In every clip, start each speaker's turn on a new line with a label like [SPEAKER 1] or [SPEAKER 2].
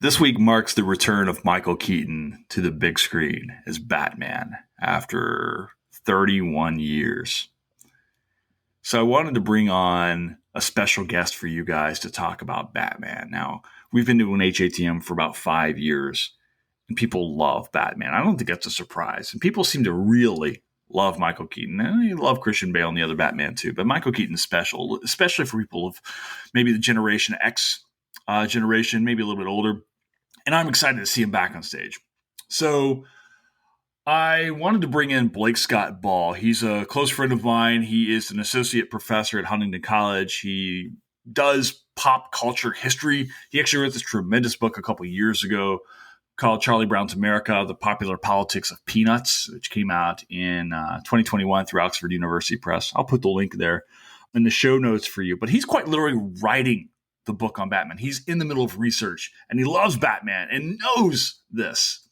[SPEAKER 1] This week marks the return of Michael Keaton to the big screen as Batman after 31 years. So I wanted to bring on a special guest for you guys to talk about Batman. Now, we've been doing HATM for about 5 years, and people love Batman. I don't think that's a surprise. And people seem to really love Michael Keaton. And they love Christian Bale and the other Batman too. But Michael Keaton's special, especially for people of maybe the Generation X generation, maybe a little bit older. And I'm excited to see him back on stage. So I wanted to bring in Blake Scott Ball. He's a close friend of mine. He is an associate professor at Huntington College. He does pop culture history. He actually wrote this tremendous book a couple years ago called Charlie Brown's America, The Popular Politics of Peanuts, which came out in 2021 through Oxford University Press. I'll put the link there in the show notes for you. But he's quite literally writing the book on Batman. He's in the middle of research, and he loves Batman and knows this.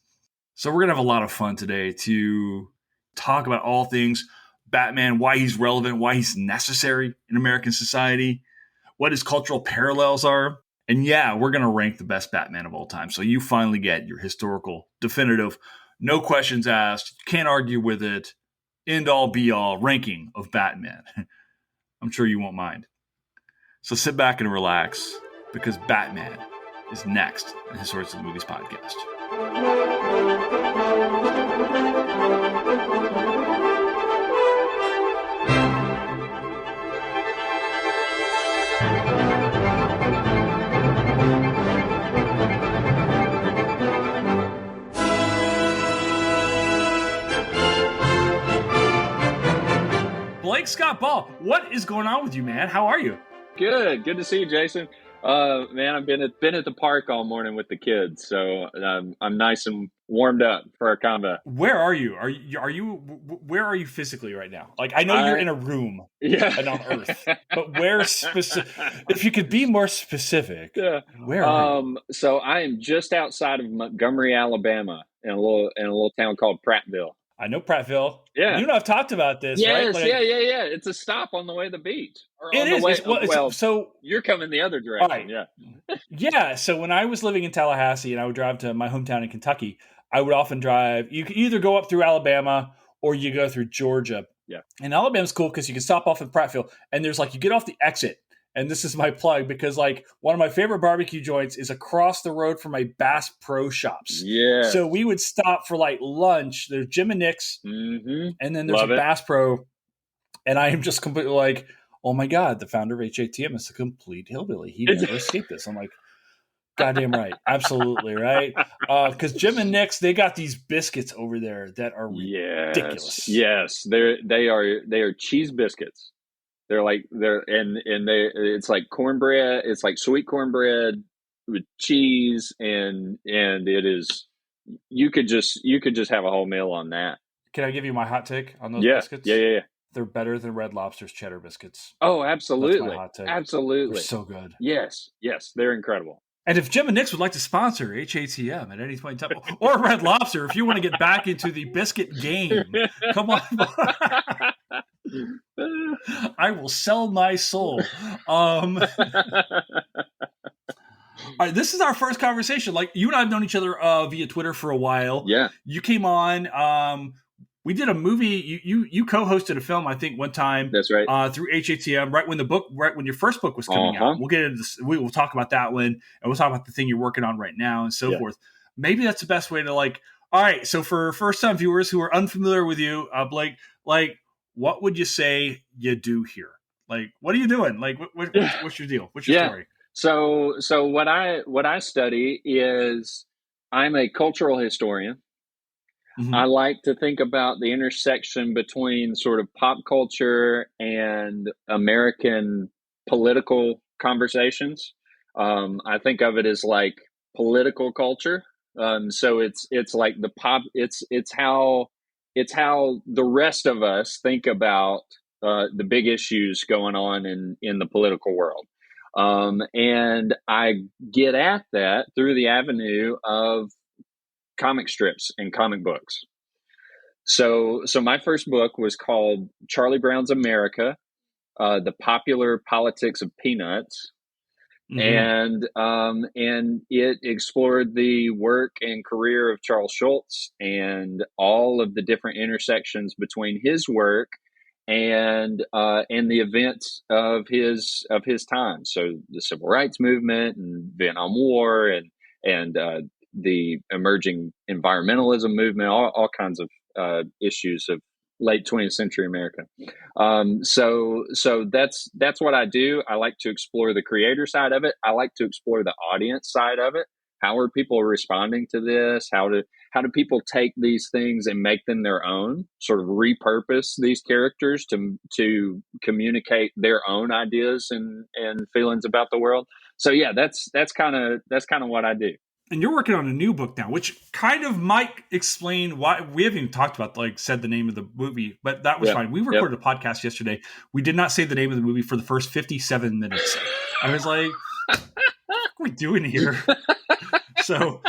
[SPEAKER 1] So we're going to have a lot of fun today to talk about all things Batman, why he's relevant, why he's necessary in American society, what his cultural parallels are. And yeah, we're going to rank the best Batman of all time. So you finally get your historical, definitive, no questions asked, can't argue with it, end all be all ranking of Batman. I'm sure you won't mind. So sit back and relax, because Batman is next in His Sorts of Movies podcast. Blake Scott Ball, what is going on with you, man? How are you?
[SPEAKER 2] Good to see you, Jason. Man, I've been at the park all morning with the kids, so I'm nice and warmed up for our combat.
[SPEAKER 1] Where are you? Where are you physically right now? Like, I know you're in a room, and on Earth, but where specific? If you could be more specific, where are you?
[SPEAKER 2] So I am just outside of Montgomery, Alabama, in a little town called Prattville.
[SPEAKER 1] I know Prattville.
[SPEAKER 2] Yeah.
[SPEAKER 1] You and I've talked about this,
[SPEAKER 2] yes,
[SPEAKER 1] right?
[SPEAKER 2] Yeah. It's a stop on the way to the beach.
[SPEAKER 1] So
[SPEAKER 2] you're coming the other direction.
[SPEAKER 1] Right.
[SPEAKER 2] Yeah.
[SPEAKER 1] Yeah. So when I was living in Tallahassee and I would drive to my hometown in Kentucky, I would often drive. You could either go up through Alabama or you go through Georgia.
[SPEAKER 2] Yeah.
[SPEAKER 1] And Alabama's cool because you can stop off in Prattville, and there's you get off the exit. And this is my plug, because one of my favorite barbecue joints is across the road from my Bass Pro Shops.
[SPEAKER 2] Yeah.
[SPEAKER 1] So we would stop for lunch. There's Jim and Nick's, and then there's Bass Pro. And I am just completely oh my God, the founder of HATM is a complete hillbilly. He never escaped this. I'm like, goddamn right. Absolutely right. Because Jim and Nick's, they got these biscuits over there that are ridiculous.
[SPEAKER 2] Yes. They are cheese biscuits. It's like cornbread. It's like sweet cornbread with cheese, and it is. You could just have a whole meal on that.
[SPEAKER 1] Can I give you my hot take on those biscuits?
[SPEAKER 2] Yeah.
[SPEAKER 1] They're better than Red Lobster's cheddar biscuits.
[SPEAKER 2] Oh, absolutely.
[SPEAKER 1] That's my hot take.
[SPEAKER 2] Absolutely.
[SPEAKER 1] They're so good.
[SPEAKER 2] Yes, they're incredible.
[SPEAKER 1] And if Jim and Nick's would like to sponsor HATM at any point in time, or Red Lobster, if you want to get back into the biscuit game, come on. I will sell my soul. All right, this is our first conversation. You and I have known each other via Twitter for a while.
[SPEAKER 2] Yeah.
[SPEAKER 1] You came on. We did a movie. You co-hosted a film, I think, one time.
[SPEAKER 2] That's right.
[SPEAKER 1] Through HATM, right when your first book was coming out. We'll get into this. We will talk about that one, and we'll talk about the thing you're working on right now, and so forth. Maybe that's the best way to all right. So for first-time viewers who are unfamiliar with you, Blake, what would you say you do here? What are you doing? What's your deal? What's your story?
[SPEAKER 2] So what I study is, I'm a cultural historian. Mm-hmm. I like to think about the intersection between sort of pop culture and American political conversations. I think of it as political culture. So it's like the pop. It's how the rest of us think about the big issues going on in the political world. And I get at that through the avenue of comic strips and comic books. So my first book was called Charlie Brown's America, The Popular Politics of Peanuts.
[SPEAKER 1] Mm-hmm.
[SPEAKER 2] And it explored the work and career of Charles Schultz and all of the different intersections between his work and the events of his time. So the civil rights movement and Vietnam War and the emerging environmentalism movement, all kinds of issues of late 20th century America. So that's what I do. I like to explore the creator side of it. I like to explore the audience side of it. How are people responding to this? How do people take these things and make them their own? Sort of repurpose these characters to communicate their own ideas and feelings about the world. So yeah, that's kind of what I do.
[SPEAKER 3] And you're working on a new book now, which kind of might explain why we haven't even talked about, like, said the name of the movie, but that was fine. We recorded a podcast yesterday. We did not say the name of the movie for the first 57 minutes. I was like, what are we doing here? So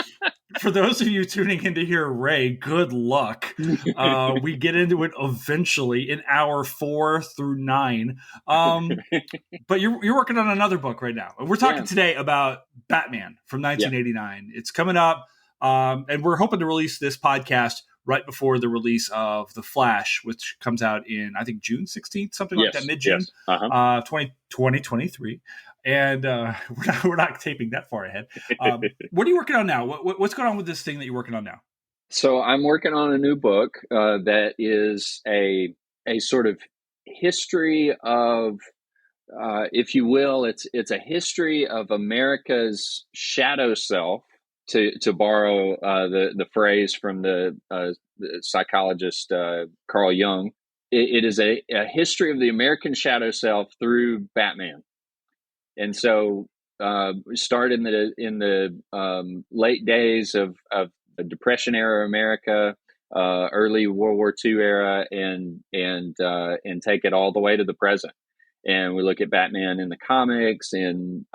[SPEAKER 3] for those of you tuning in to hear Ray, good luck. We get into it eventually in hour 4 through 9. But you're working on another book right now. We're talking today about Batman from 1989. Yeah. It's coming up, and we're hoping to release this podcast right before the release of The Flash, which comes out in, I think, June 16th, something like that, mid-June, 2023. And we're not taping that far ahead. What are you working on now? What's going on with this thing that you're working on now?
[SPEAKER 2] So I'm working on a new book that is a sort of history of, if you will, it's a history of America's shadow self, to borrow the phrase from the psychologist Carl Jung. It is a history of the American shadow self through Batman. And so we start in the late days of the Depression era America, early World War II era, and take it all the way to the present. And we look at Batman in the comics and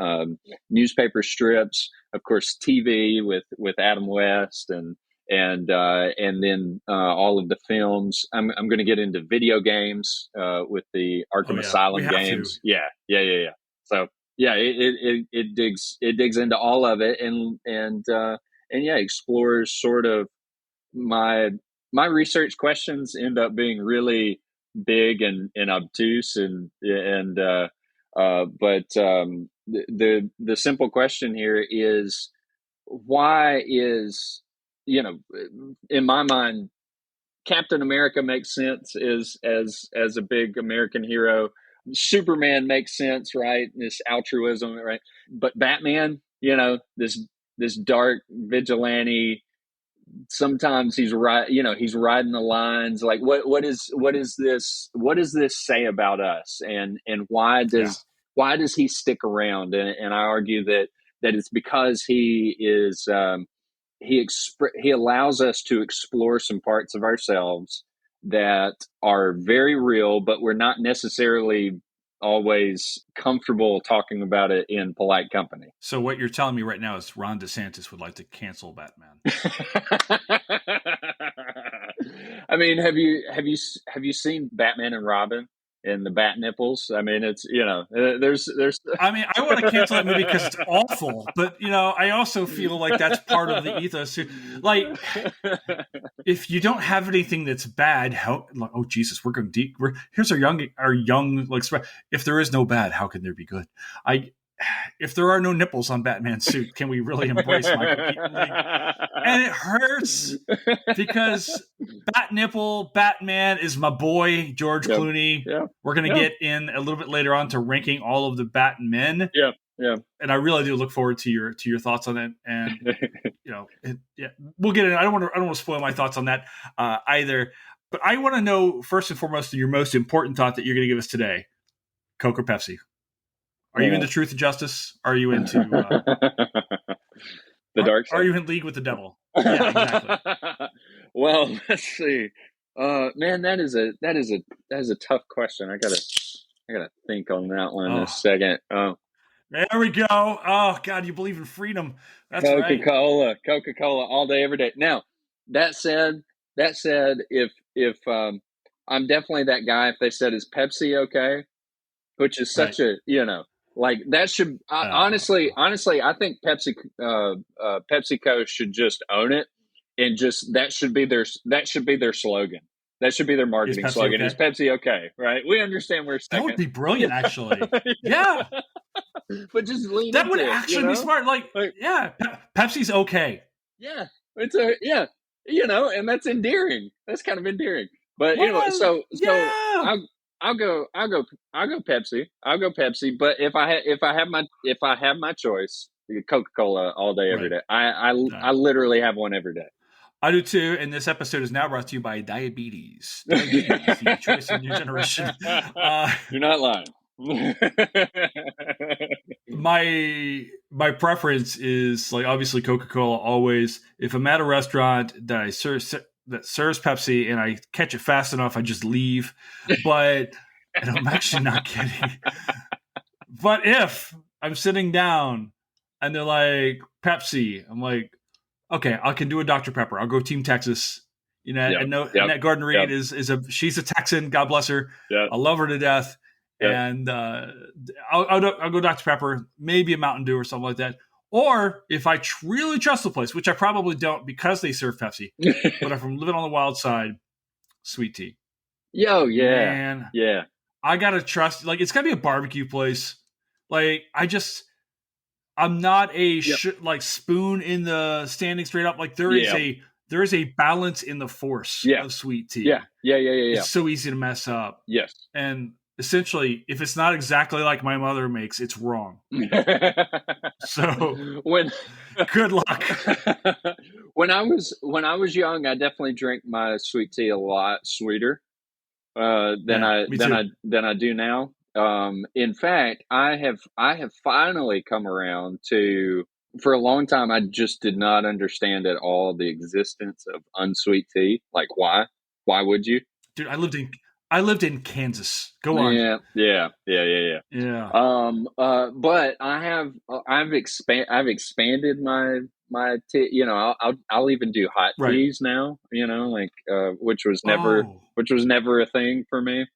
[SPEAKER 2] newspaper strips, of course, TV with Adam West, and then all of the films. I'm going to get into video games with the Arkham Asylum games. Yeah. So. Yeah, it digs into all of it and explores sort of my research questions end up being really big and obtuse but the simple question here is, why is, in my mind, Captain America makes sense as a big American hero. Superman makes sense, right? This altruism, right? But Batman, this dark vigilante. Sometimes he's right. He's riding the lines. Like, what is this say about us? And why does he stick around? And I argue that it's because he is. He allows us to explore some parts of ourselves that are very real, but we're not necessarily always comfortable talking about it in polite company.
[SPEAKER 3] So what you're telling me right now is Ron DeSantis would like to cancel Batman.
[SPEAKER 2] I mean, have you seen Batman and Robin and the bat nipples? I mean, it's, there's.
[SPEAKER 3] I mean, I want to cancel that movie because it's awful, but I also feel like that's part of the ethos too. Like, if you don't have anything that's bad, oh Jesus, we're going deep. Here's our young like. If there is no bad, how can there be good? If there are no nipples on Batman's suit, can we really embrace Michael Keaton? And it hurts because Batman is my boy, George Clooney. Yeah. We're going to get in a little bit later on to ranking all of the Batmen.
[SPEAKER 2] Yeah.
[SPEAKER 3] And I really do look forward to your thoughts on it. And we'll get in. I don't want to spoil my thoughts on that either. But I want to know, first and foremost, your most important thought that you're going to give us today: Coke or Pepsi? Are you into Truth and Justice? Are you into
[SPEAKER 2] the dark side?
[SPEAKER 3] Are you in league with the devil? Yeah, exactly.
[SPEAKER 2] Well, let's see. Man, that is a tough question. I gotta think on that one in a second.
[SPEAKER 3] There we go. Oh God, you believe in freedom. That's
[SPEAKER 2] Coca-Cola,
[SPEAKER 3] right.
[SPEAKER 2] Coca-Cola all day, every day. Now, that said, if I'm definitely that guy. If they said, is Pepsi okay? Which is such a, Like that should honestly, I think PepsiCo should just own it, and just that should be their slogan. That should be their marketing slogan. Okay? Is Pepsi okay? Right? We understand we're second.
[SPEAKER 3] That would be brilliant, actually. Yeah.
[SPEAKER 2] But just lean
[SPEAKER 3] that
[SPEAKER 2] into
[SPEAKER 3] would actually be smart. Like yeah, Pepsi's okay.
[SPEAKER 2] Yeah, it's and that's endearing. That's kind of endearing. But I'll go Pepsi. I'll go Pepsi. But if I have my choice, Coca-Cola all day, every day. I literally have one every day.
[SPEAKER 3] I do too, and this episode is now brought to you by diabetes. Diabetes, the choice of new generation.
[SPEAKER 2] You're not lying.
[SPEAKER 3] My preference is like obviously Coca-Cola always. If I'm at a restaurant that serves Pepsi and I catch it fast enough, I just leave. And I'm actually not kidding. But if I'm sitting down and they're like Pepsi, I'm like, okay, I can do a Dr. Pepper. I'll go Team Texas. Annette Gardner Reed she's a Texan. God bless her. Yep. I love her to death. Yep. And I'll go Dr. Pepper, maybe a Mountain Dew or something like that. Or if I really trust the place, which I probably don't because they serve Pepsi, but if I'm living on the wild side, sweet tea.
[SPEAKER 2] Yo, yeah.
[SPEAKER 3] Man,
[SPEAKER 2] yeah.
[SPEAKER 3] I got to trust, like, it's got to be a barbecue place. Like, I'm not a spoon in the standing straight up. Like, there is a balance in the force of sweet tea.
[SPEAKER 2] Yeah.
[SPEAKER 3] It's so easy to mess up.
[SPEAKER 2] Yes.
[SPEAKER 3] And essentially, if it's not exactly like my mother makes, it's wrong. So good luck.
[SPEAKER 2] When I was young, I definitely drank my sweet tea a lot sweeter than I do now. In fact, I have finally come around to. For a long time, I just did not understand at all the existence of unsweet tea. Like, why? Why would you?
[SPEAKER 3] Dude, I lived in Kansas. Go on.
[SPEAKER 2] Yeah. But I've expanded my tea. I'll even do hot teas now. Which was never a thing for me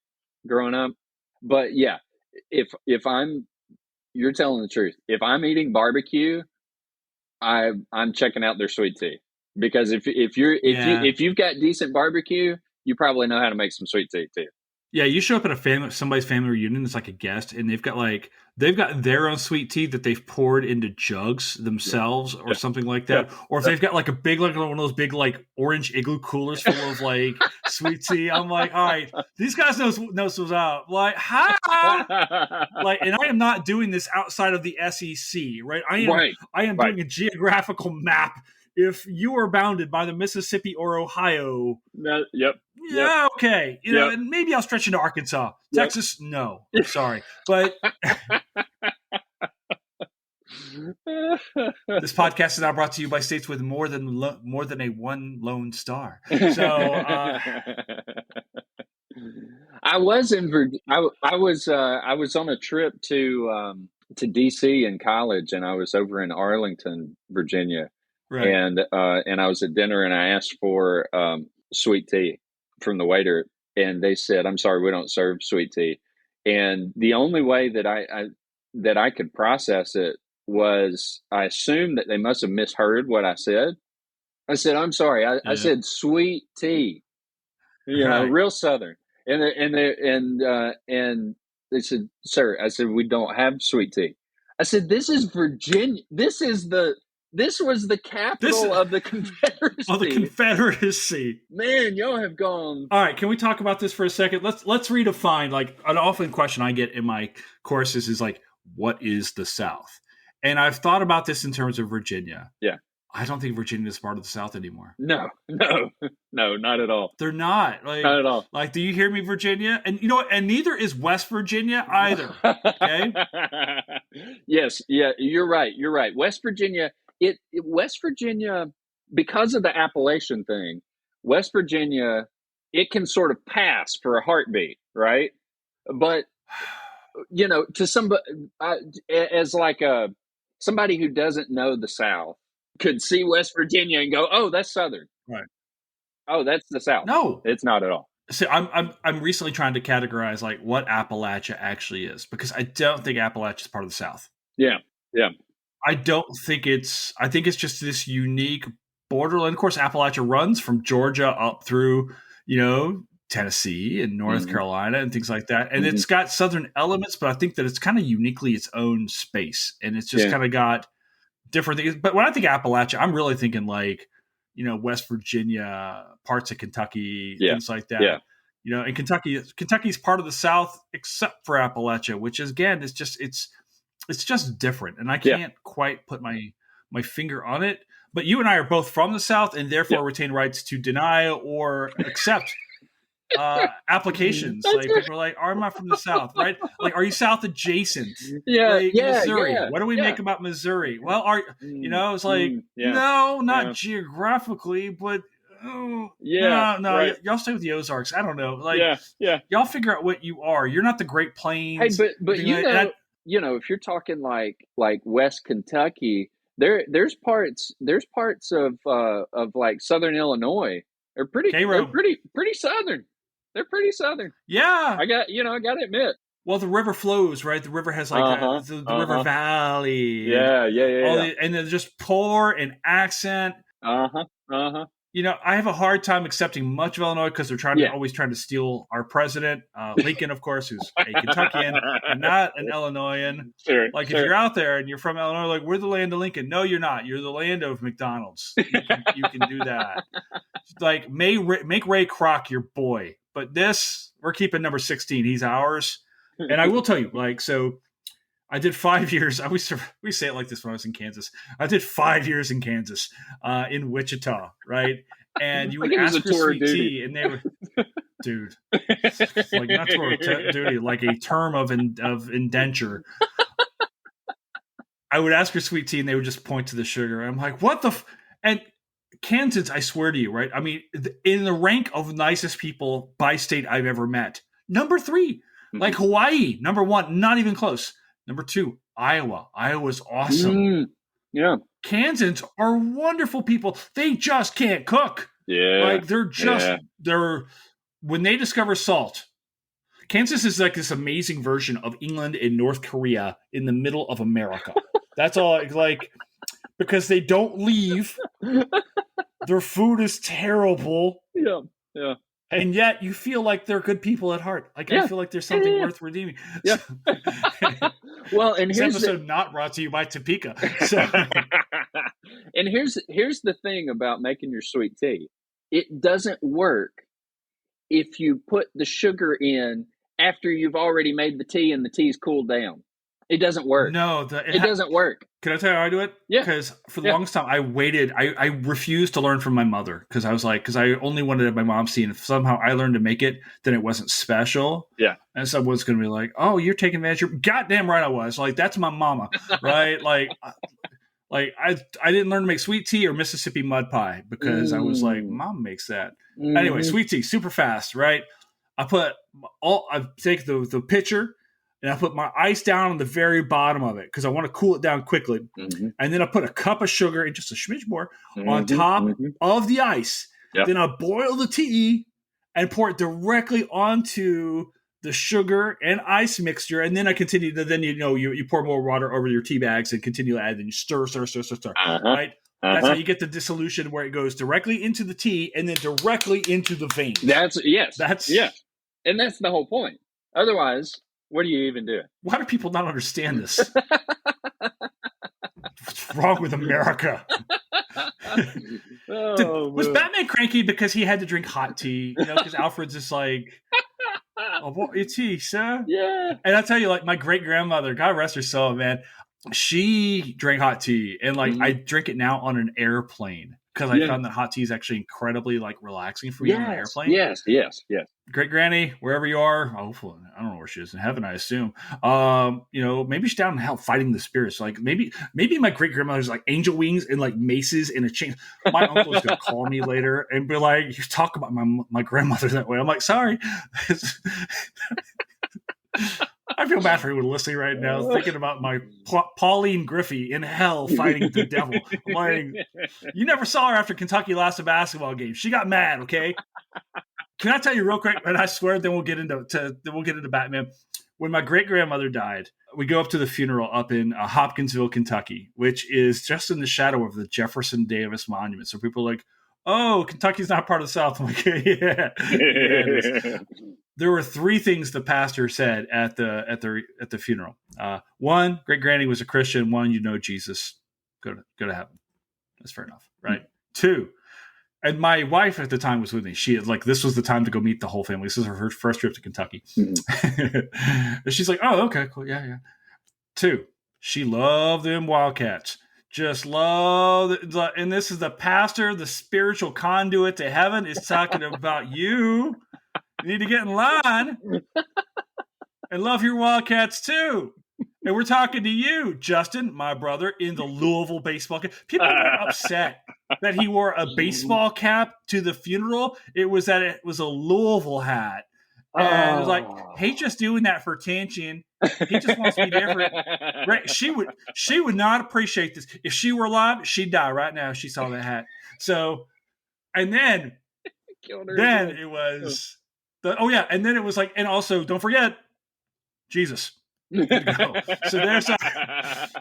[SPEAKER 2] growing up. But yeah, you're telling the truth. If I'm eating barbecue, I'm checking out their sweet tea, because if you've got decent barbecue, you probably know how to make some sweet tea too.
[SPEAKER 3] Yeah, you show up at somebody's family reunion as like a guest, and they've got their own sweet tea that they've poured into jugs themselves or something like that. Or if they've got like a big, like one of those big like orange igloo coolers full of like sweet tea. I'm like, all right, these guys know what's up. Like, like, and I am not doing this outside of the SEC, right? I am doing a geographical map. If you are bounded by the Mississippi or Ohio, okay, and maybe I'll stretch into Arkansas, Texas. No, sorry, but this podcast is now brought to you by states with more than a one lone star. So
[SPEAKER 2] I was on a trip to DC in college, and I was over in Arlington, Virginia. Right. And I was at dinner, and I asked for sweet tea from the waiter, and they said, "I'm sorry, we don't serve sweet tea." And the only way that I could process it was, I assumed that they must have misheard what I said. I said, "I'm sorry, I said sweet tea," real Southern, and they said, "Sir," I said, "we don't have sweet tea." I said, "This is Virginia. This was the capital of the Confederacy."
[SPEAKER 3] Of the Confederacy.
[SPEAKER 2] Man, y'all have gone.
[SPEAKER 3] All right, can we talk about this for a second? Let's redefine. Like, an often question I get in my courses is like, what is the South? And I've thought about this in terms of Virginia.
[SPEAKER 2] Yeah.
[SPEAKER 3] I don't think Virginia is part of the South anymore.
[SPEAKER 2] No, not at all.
[SPEAKER 3] They're not. Like,
[SPEAKER 2] not at all.
[SPEAKER 3] Like, do you hear me, Virginia? And and neither is West Virginia either. Okay.
[SPEAKER 2] Yes. Yeah. You're right. West Virginia. West Virginia, because of the Appalachian thing, West Virginia, it can sort of pass for a heartbeat, right? But to somebody as like somebody who doesn't know the South could see West Virginia and go, "Oh, that's Southern."
[SPEAKER 3] Right.
[SPEAKER 2] "Oh, that's the South."
[SPEAKER 3] No,
[SPEAKER 2] it's not at all.
[SPEAKER 3] So I'm recently trying to categorize like what Appalachia actually is, because I don't think Appalachia is part of the South.
[SPEAKER 2] Yeah.
[SPEAKER 3] I don't think it's. I think it's just this unique borderland. Of course, Appalachia runs from Georgia up through, Tennessee and North Carolina and things like that, and it's got southern elements, but I think that it's kind of uniquely its own space, and it's just kind of got different things. But when I think Appalachia, I'm really thinking like, West Virginia, parts of Kentucky, things like that.
[SPEAKER 2] Yeah.
[SPEAKER 3] And Kentucky's part of the South except for Appalachia, which is, again, it's just different, and I can't quite put my finger on it. But you and I are both from the South, and therefore retain rights to deny or accept applications. Like people are like, "Am I from the South?" Right? Like, are you South adjacent? Missouri.
[SPEAKER 2] Yeah.
[SPEAKER 3] What do we make about Missouri? Well, it's like no, not geographically, but. No,
[SPEAKER 2] right.
[SPEAKER 3] Y'all stay with the Ozarks. I don't know. Like, y'all figure out what you are. You're not the Great Plains.
[SPEAKER 2] Hey, but if you're talking like West Kentucky, there's parts of like Southern Illinois are pretty Southern. They're pretty Southern.
[SPEAKER 3] Yeah,
[SPEAKER 2] I got to admit.
[SPEAKER 3] Well, the river flows, right? The river has like the river valley.
[SPEAKER 2] Yeah.
[SPEAKER 3] And they're just poor in accent. I have a hard time accepting much of Illinois because they're always trying to steal our president, Lincoln, of course, who's a Kentuckian and not an Illinoisan.
[SPEAKER 2] Sure.
[SPEAKER 3] If you're out there and you're from Illinois, like, we're the land of Lincoln. No, you're not. You're the land of McDonald's. You can do that. Like, make Ray Kroc your boy. But we're keeping number 16. He's ours. And I will tell you, so I did 5 years. We say it like this when I was in Kansas. I did 5 years in Kansas, in Wichita, right? And you would ask for sweet tea, and they would, dude, like not tour duty, like a term of indenture. I would ask for sweet tea, and they would just point to the sugar. I'm like, what the? And Kansas, I swear to you, right? I mean, in the rank of nicest people by state I've ever met, number 3, like Hawaii, number 1, not even close. Number 2, Iowa. Iowa's awesome. Kansans are wonderful people. They just can't cook.
[SPEAKER 2] Yeah.
[SPEAKER 3] Like when they discover salt, Kansas is like this amazing version of England and North Korea in the middle of America. That's all, like, because they don't leave. Their food is terrible.
[SPEAKER 2] Yeah.
[SPEAKER 3] And yet you feel like they're good people at heart. Like, I feel like there's something worth redeeming.
[SPEAKER 2] Yeah. Well, and
[SPEAKER 3] this episode not brought to you by Topeka. So.
[SPEAKER 2] And here's the thing about making your sweet tea. It doesn't work if you put the sugar in after you've already made the tea and the tea's cooled down. It doesn't work.
[SPEAKER 3] No,
[SPEAKER 2] it doesn't work.
[SPEAKER 3] Can I tell you how I do it?
[SPEAKER 2] Yeah.
[SPEAKER 3] Because for the longest time, I waited. I refused to learn from my mother because I was like, because I only wanted my mom to see, and if somehow I learned to make it, then it wasn't special.
[SPEAKER 2] Yeah.
[SPEAKER 3] And someone's going to be like, "Oh, you're taking advantage." Goddamn right I was. Like, that's my mama, right? Like I didn't learn to make sweet tea or Mississippi mud pie because I was like, Mom makes that. Anyway, sweet tea, super fast, right? I take the pitcher. And I put my ice down on the very bottom of it because I want to cool it down quickly. And then I put a cup of sugar and just a smidge more on top of the ice. Yep. Then I boil the tea and pour it directly onto the sugar and ice mixture. And then I continue to, you pour more water over your tea bags and continue to add, and you stir. Right? That's how you get the dissolution where it goes directly into the tea and then directly into the veins.
[SPEAKER 2] And that's the whole point. Otherwise, what do you even do?
[SPEAKER 3] Why do people not understand this? What's wrong with America? Was Batman cranky because he had to drink hot tea? Because Alfred's just like, "Oh, what is tea, sir?"
[SPEAKER 2] Yeah.
[SPEAKER 3] And I'll tell you, like, my great grandmother, God rest her soul, man, she drank hot tea, and like I drink it now on an airplane because I found that hot tea is actually incredibly like relaxing for you on an airplane.
[SPEAKER 2] Yes.
[SPEAKER 3] Great granny, wherever you are, hopefully, I don't know where she is, in heaven, I assume. Maybe she's down in hell fighting the spirits. Like maybe my great grandmother's like angel wings and like maces and a chain. My uncle is gonna call me later and be like, "You talk about my grandmother that way." I'm like, sorry. I feel bad for anyone listening right now, thinking about my Pauline Griffey in hell fighting the devil. I'm like, you never saw her after Kentucky lost a basketball game. She got mad, okay? Can I tell you real quick? And I swear, then we'll get into Batman. When my great grandmother died, we go up to the funeral up in Hopkinsville, Kentucky, which is just in the shadow of the Jefferson Davis Monument. So people are like, "Oh, Kentucky's not part of the South." I'm like, "Yeah, yeah." There were 3 things the pastor said at the funeral. 1, great granny was a Christian. 1, you know Jesus, go to heaven. That's fair enough, right? 2. And my wife at the time was with me. She had this was the time to go meet the whole family. This is her first trip to Kentucky. Mm-hmm. She's like, "Oh, okay, cool. Yeah. 2, she loved them Wildcats. Just love it. And this is the pastor, the spiritual conduit to heaven, is talking about you. You need to get in line and love your Wildcats too. And we're talking to you, Justin, my brother, in the Louisville baseball cap." People were upset that he wore a baseball cap to the funeral. It was that it was a Louisville hat. And it was like, he's just doing that for attention. He just wants to be different. Right? She would not appreciate this. If she were alive, she'd die right now if she saw that hat. So, and then it was and then it was like, and also don't forget Jesus. So there's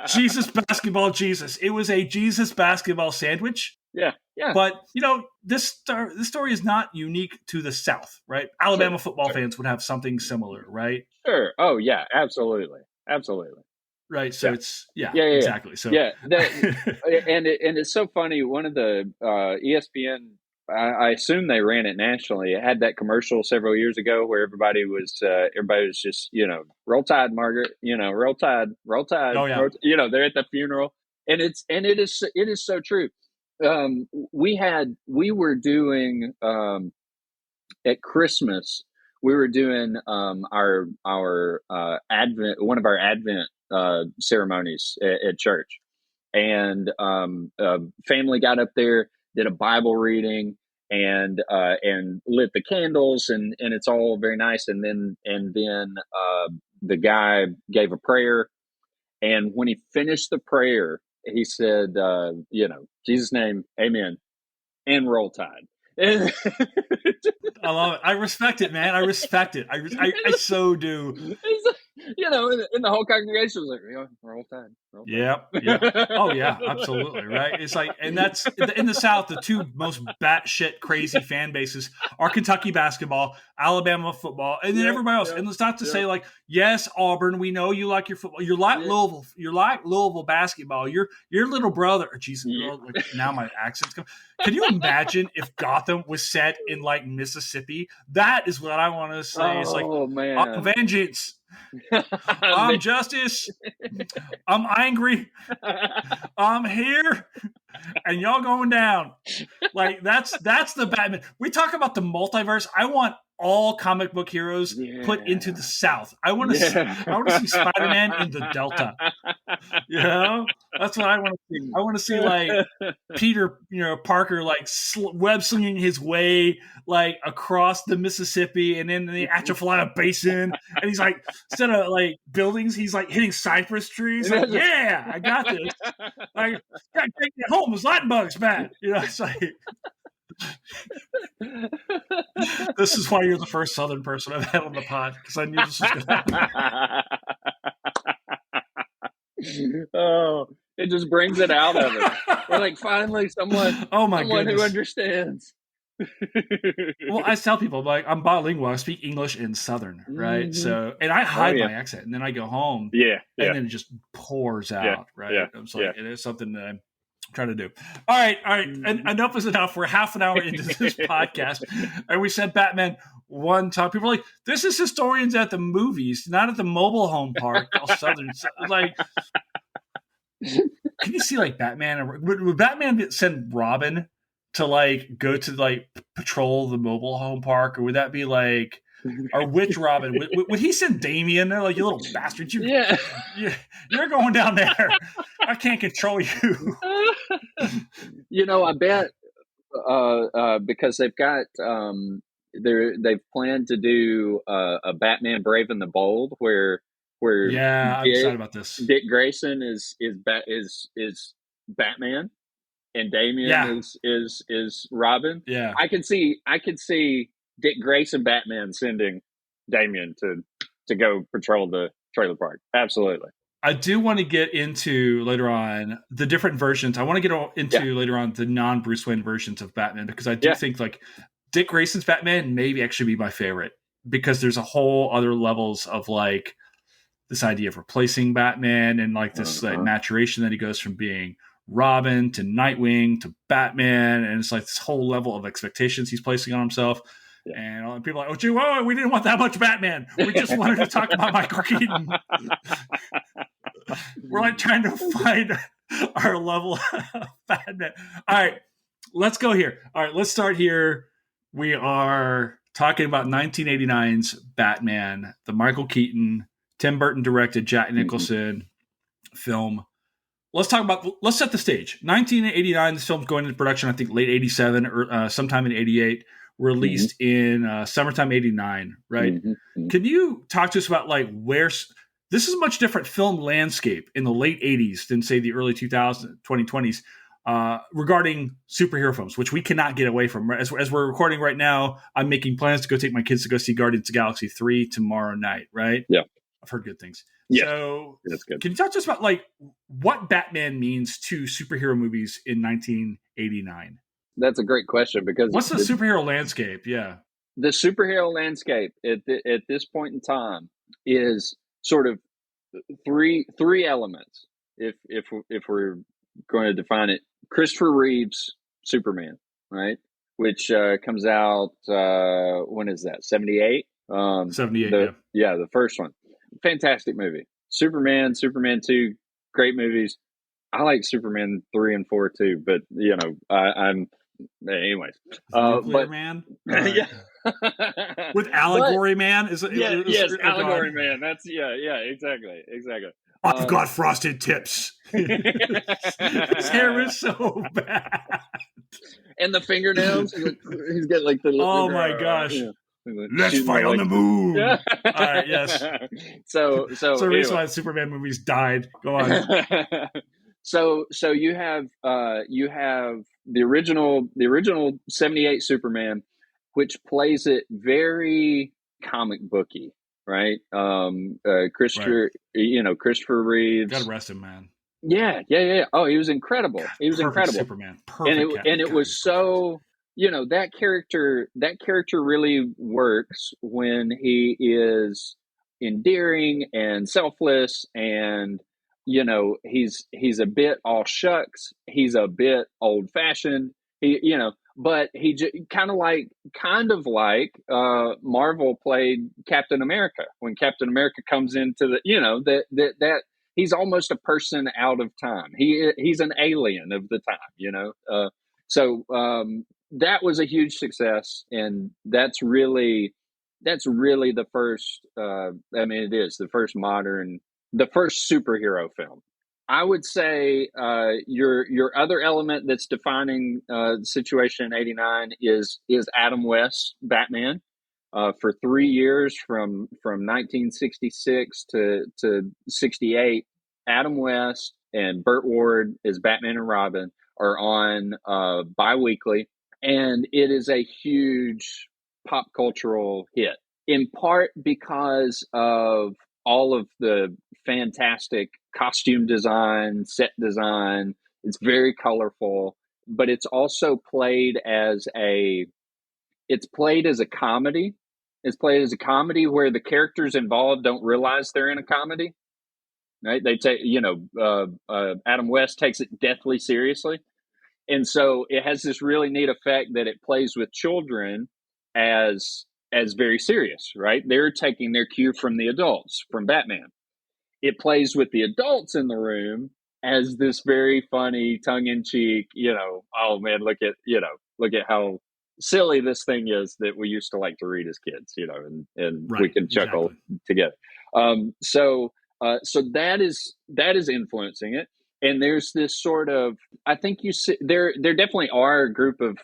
[SPEAKER 3] Jesus basketball Jesus. It was a Jesus basketball sandwich.
[SPEAKER 2] Yeah.
[SPEAKER 3] But this story is not unique to the South, right? Alabama football fans would have something similar, right?
[SPEAKER 2] Sure. Oh yeah, absolutely.
[SPEAKER 3] Right. So it's exactly. So
[SPEAKER 2] and it's so funny. One of the ESPN, I assume they ran it nationally. It had that commercial several years ago where everybody was just, roll tide, Margaret, roll tide. Oh, yeah. They're at the funeral, and it is so true. We were doing at Christmas, we were doing our Advent, one of our Advent ceremonies at church, and family got up there, did a Bible reading, and lit the candles, and it's all very nice. And then the guy gave a prayer, and when he finished the prayer, he said, Jesus' name, amen, and roll tide.
[SPEAKER 3] I love it. I respect it, man. I respect it. I so do.
[SPEAKER 2] And the whole congregation was like, roll tide.
[SPEAKER 3] Yep. Oh yeah, absolutely. Right. It's like, and that's in the South, the 2 most batshit crazy fan bases are Kentucky basketball, Alabama football, and then everybody else. And it's not to say yes, Auburn, we know you like your football. You're like Louisville. You're like Louisville basketball. Your little brother. Jesus, now my accent's coming. Can you imagine if Gotham was set in Mississippi? That is what I want to say. It's
[SPEAKER 2] man.
[SPEAKER 3] I'm vengeance. I'm justice. I'm angry. I'm here, and y'all going down. That's the Batman. We talk about the multiverse. I want all comic book heroes put into the South. I want to see Spider-Man in the Delta. That's what I want to see. I want to see Peter, Parker, web slinging his way across the Mississippi and in the Atchafalaya Basin, and he's instead of buildings, he's hitting cypress trees. I got this. Gotta take it home. There's lightning bugs, man. It's this is why you're the first Southern person I've had on the pod, because I knew this was going to happen.
[SPEAKER 2] Oh, it just brings it out of it. We're finally someone who understands.
[SPEAKER 3] Well, I tell people, I'm bilingual. I speak English and Southern, right? Mm-hmm. So, and I hide my accent, and then I go home, and then it just pours out, right? It is something that I'm trying to do. All right. And enough is enough. We're half an hour into this podcast, and we said Batman one time. People are like, "This is historians at the movies, not at the mobile home park." All Southern, can you see Batman? Would Batman send Robin to go to patrol the mobile home park, or would that be or which Robin would he send Damien there? You little bastard, you're going down there. I can't control you.
[SPEAKER 2] I bet because they've got they've planned to do a Batman Brave and the Bold where
[SPEAKER 3] I'm excited about this.
[SPEAKER 2] Dick Grayson is Batman, and Damien is Robin.
[SPEAKER 3] Yeah,
[SPEAKER 2] I could see Dick Grayson Batman sending Damian to go patrol the trailer park. Absolutely.
[SPEAKER 3] I do want to get into later on the different versions. I want to get into later on the non-Bruce Wayne versions of Batman, because I do think like Dick Grayson's Batman maybe actually be my favorite, because there's a whole other levels of like this idea of replacing Batman and like this like maturation that he goes from being Robin to Nightwing to Batman, and it's like this whole level of expectations he's placing on himself. And people are like, oh, we didn't want that much Batman. We just wanted to talk about Michael Keaton. We're like trying to find our level of Batman. All right, let's go here. All right, let's start here. We are talking about 1989's Batman, the Michael Keaton, Tim Burton directed, Jack Nicholson film. Let's set the stage. 1989, this film's going into production, I think late 87 or sometime in 88. Released in summertime 89, right? Can you talk to us about like this is a much different film landscape in the late 80s than say the early 2020s regarding superhero films, which we cannot get away from. As we're recording right now, I'm making plans to go take my kids to go see Guardians of the Galaxy 3 tomorrow night, right?
[SPEAKER 2] Yeah.
[SPEAKER 3] I've heard good things.
[SPEAKER 2] Yeah,
[SPEAKER 3] so
[SPEAKER 2] that's good.
[SPEAKER 3] Can you talk to us about like what Batman means to superhero movies in 1989?
[SPEAKER 2] That's a great question, because
[SPEAKER 3] what's the superhero landscape? Yeah.
[SPEAKER 2] The superhero landscape at this point in time is sort of three elements. If we're going to define it, Christopher Reeve's Superman, right? Which comes out, when is that? 78?
[SPEAKER 3] 78,
[SPEAKER 2] the first one. Fantastic movie. Superman 2, great movies. I like Superman 3 and 4 too, but I'm anyways.
[SPEAKER 3] Nuclear Man?
[SPEAKER 2] Yeah.
[SPEAKER 3] With Allegory Man?
[SPEAKER 2] Yes, Allegory Man. That's exactly.
[SPEAKER 3] I've got frosted tips. His hair is so bad.
[SPEAKER 2] And the fingernails. He's got like the
[SPEAKER 3] oh my gosh. Let's fight on the moon.
[SPEAKER 2] Yeah.
[SPEAKER 3] All right, yes.
[SPEAKER 2] So
[SPEAKER 3] the reason why Superman movies died. Go on.
[SPEAKER 2] So you have the original 78 Superman, which plays it very comic booky, right? Christopher Reeves.
[SPEAKER 3] Gotta rest him, man.
[SPEAKER 2] Yeah. Oh, he was incredible. He was incredible.
[SPEAKER 3] Superman. Perfect.
[SPEAKER 2] And it was so, that character really works when he is endearing and selfless, and he's a bit all shucks. He's a bit old fashioned. But he kind of like Marvel played Captain America when Captain America comes into that he's almost a person out of time. He's an alien of the time. So that was a huge success, and that's really the first. It is the first superhero film. I would say your other element that's defining the situation in '89 is Adam West's Batman. For 3 years, from 1966 to '68, Adam West and Burt Ward as Batman and Robin are on bi-weekly, and it is a huge pop cultural hit, in part because of all of the fantastic costume design, set design. It's very colorful, but it's also played as a comedy. It's played as a comedy where the characters involved don't realize they're in a comedy. Right? They take, Adam West takes it deathly seriously. And so it has this really neat effect that it plays with children as very serious, right? They're taking their cue from the adults, from Batman. It plays with the adults in the room as this very funny, tongue-in-cheek, oh man, look at how silly this thing is that we used to like to read as kids, and right, we can chuckle together. So that is influencing it. And there's this sort of, I think there definitely are a group of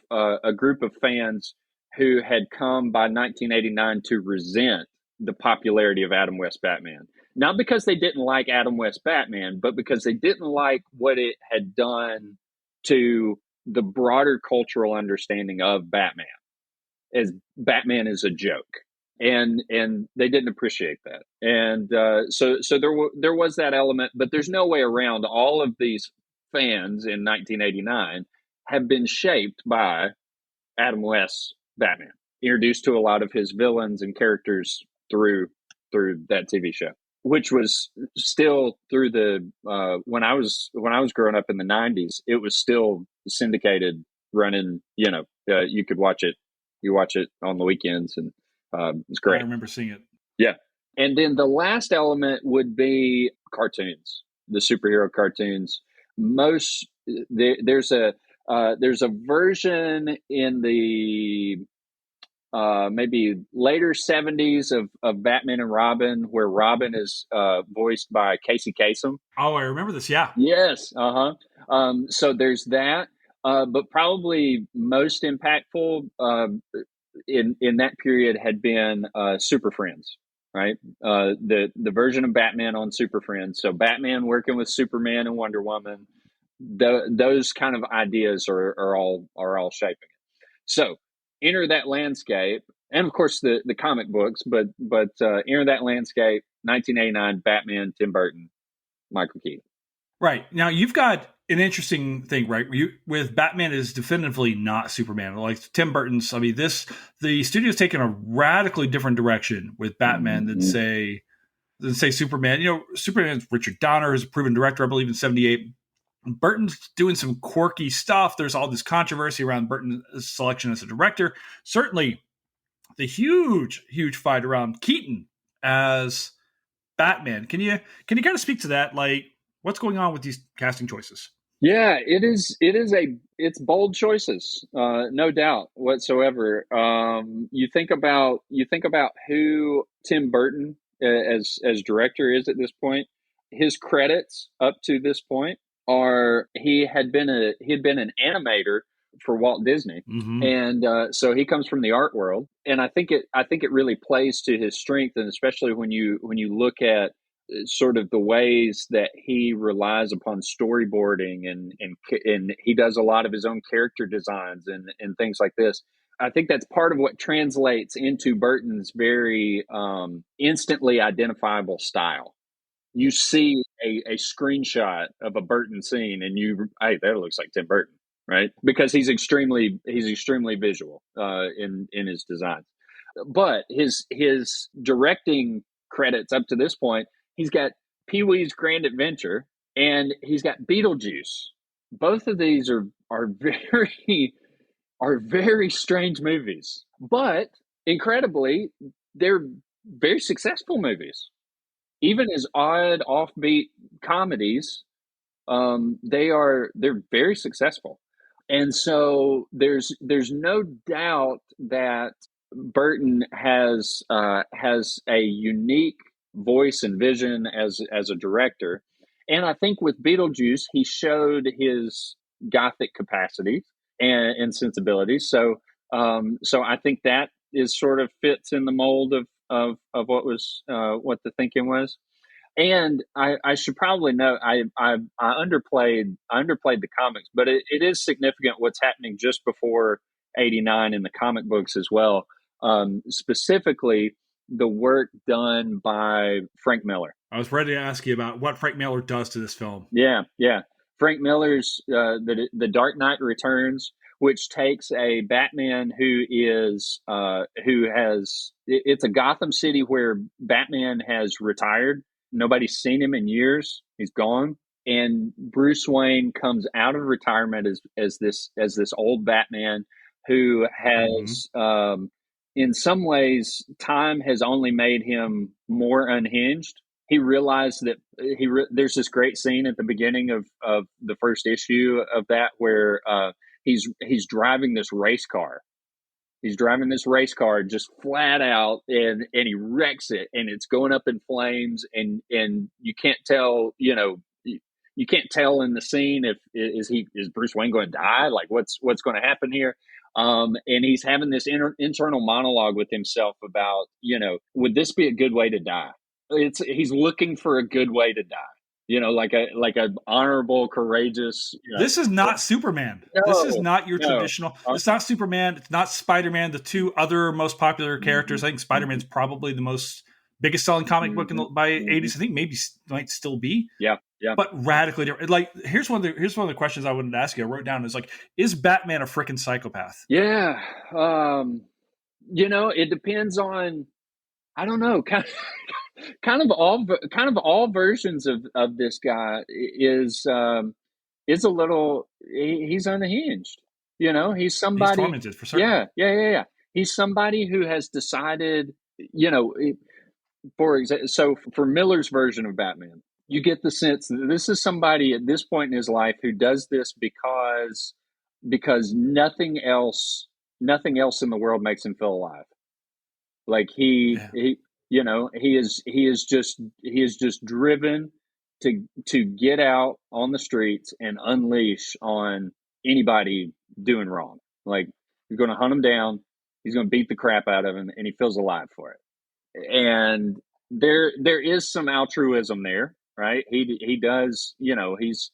[SPEAKER 2] fans who had come by 1989 to resent the popularity of Adam West Batman. Not because they didn't like Adam West Batman, but because they didn't like what it had done to the broader cultural understanding of Batman. as Batman is a joke. And they didn't appreciate that. And so there was that element, but there's no way around all of these fans in 1989 have been shaped by Adam West's Batman, introduced to a lot of his villains and characters through that TV show, which was still through the when I was growing up in the 90s, it was still syndicated, running. You could watch it. You watch it on the weekends, and it's great.
[SPEAKER 3] I remember seeing it.
[SPEAKER 2] Yeah. And then the last element would be cartoons, the superhero cartoons. There's a version in the maybe later 70s of Batman and Robin, where Robin is voiced by Casey Kasem.
[SPEAKER 3] Oh, I remember this. Yeah.
[SPEAKER 2] Yes. So there's that. But probably most impactful in that period had been Super Friends, right? The version of Batman on Super Friends. So Batman working with Superman and Wonder Woman. Those kind of ideas are all shaping it. So enter that landscape, and of course the comic books, but enter that landscape. 1989, Batman, Tim Burton, Michael Keaton.
[SPEAKER 3] Right. Now you've got an interesting thing, right? With Batman is definitively not Superman. Like Tim Burton's, I mean, the studio's taken a radically different direction with Batman than say Superman. Superman's Richard Donner, who's a proven director, I believe, in 78. Burton's doing some quirky stuff. There's all this controversy around Burton's selection as a director. Certainly the huge fight around Keaton as Batman. Can you kind of speak to that? Like, what's going on with these casting choices?
[SPEAKER 2] Yeah, it's bold choices, no doubt whatsoever. You think about who Tim Burton as director is at this point. His credits up to this point are he had been an animator for Walt Disney, and so he comes from the art world, and I think it really plays to his strength, and especially when you look at sort of the ways that he relies upon storyboarding and he does a lot of his own character designs and things like this. I think that's part of what translates into Burton's very instantly identifiable style. You see a screenshot of a Burton scene and hey, that looks like Tim Burton, right? Because he's extremely visual in his designs. But his directing credits up to this point, he's got Pee-wee's Grand Adventure and he's got Beetlejuice. Both of these are very strange movies, but incredibly, they're very successful movies. Even as odd, offbeat comedies, they're very successful. And so there's no doubt that Burton has a unique voice and vision as a director. And I think with Beetlejuice, he showed his gothic capacities and sensibilities. So I think that is sort of fits in the mold of what the thinking was. And I should probably note I underplayed the comics, but it is significant what's happening just before 89 in the comic books as well. Specifically, the work done by Frank Miller.
[SPEAKER 3] I was ready to ask you about what Frank Miller does to this film.
[SPEAKER 2] Yeah. Frank Miller's the Dark Knight Returns, which takes a Batman it's a Gotham City where Batman has retired. Nobody's seen him in years. He's gone. And Bruce Wayne comes out of retirement as this old Batman who has, in some ways, time has only made him more unhinged. He realized that there's this great scene at the beginning of the first issue of that where he's driving this race car. He's driving this race car just flat out, and he wrecks it, and it's going up in flames, and you can't tell, you can't tell in the scene if is Bruce Wayne going to die? Like what's going to happen here? And he's having this internal monologue with himself about, would this be a good way to die? He's looking for a good way to die. like a honorable, courageous.
[SPEAKER 3] This is not Superman.
[SPEAKER 2] No,
[SPEAKER 3] this is not your
[SPEAKER 2] no.
[SPEAKER 3] traditional. It's not Superman. It's not Spider-Man. The two other most popular characters. I think Spider-Man's probably the biggest selling comic book by 80s. I think maybe might still be.
[SPEAKER 2] Yeah.
[SPEAKER 3] But radically different. Like here's one of the questions I wanted to ask you. I wrote down is like, is Batman a freaking psychopath?
[SPEAKER 2] Yeah. It depends on, I don't know, kind of all versions of this guy is a little, he's unhinged. He's somebody,
[SPEAKER 3] he's tormented for certain.
[SPEAKER 2] Yeah. He's somebody who has decided, for example, so for Miller's version of Batman, you get the sense that this is somebody at this point in his life who does this because nothing else in the world makes him feel alive. Like he is just driven to get out on the streets and unleash on anybody doing wrong. Like, he's going to hunt him down, he's going to beat the crap out of him, and he feels alive for it. And there is some altruism there, right? He does, he's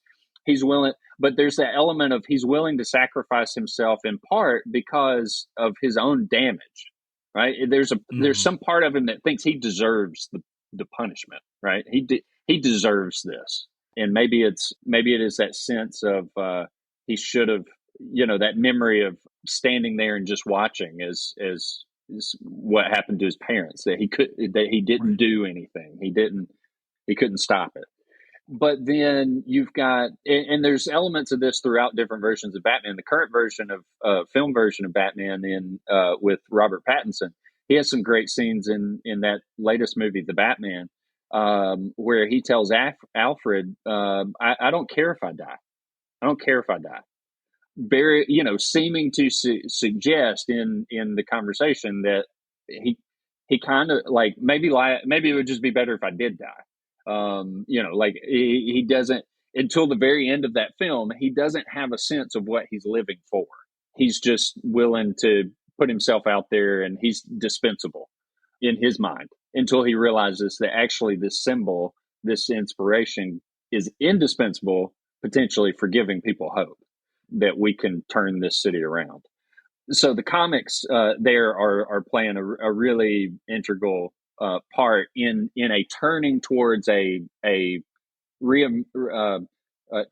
[SPEAKER 2] willing, but there's that element of he's willing to sacrifice himself in part because of his own damage, right? There's some part of him that thinks he deserves the punishment, right? He deserves this. And maybe it is that sense of he should have, that memory of standing there and just watching as is what happened to his parents, that he didn't do anything. He couldn't stop it. But then you've got, and there's elements of this throughout different versions of Batman. The current version of film version of Batman with Robert Pattinson, he has some great scenes in that latest movie, The Batman, where he tells Alfred, I don't care if I die. I don't care if I die. Very, seeming to suggest in the conversation that he kind of like maybe it would just be better if I did die. Like he doesn't, until the very end of that film, he doesn't have a sense of what he's living for. He's just willing to put himself out there, and he's dispensable in his mind until he realizes that actually this symbol, this inspiration, is indispensable, potentially for giving people hope that we can turn this city around. So the comics there are playing a really integral part in a turning towards a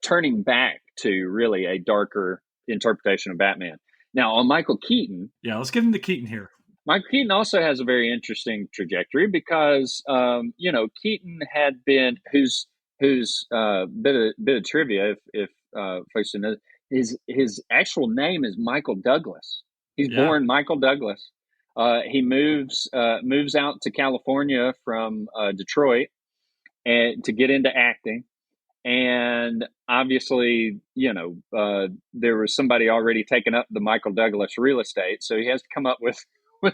[SPEAKER 2] turning back to really a darker interpretation of Batman. Now, on Michael Keaton,
[SPEAKER 3] let's get into Keaton here.
[SPEAKER 2] Michael Keaton also has a very interesting trajectory because Keaton had been who's bit of trivia if folks know. His actual name is Michael Douglas. He's born Michael Douglas. He moves out to California from Detroit and to get into acting. And obviously, there was somebody already taking up the Michael Douglas real estate, so he has to come up with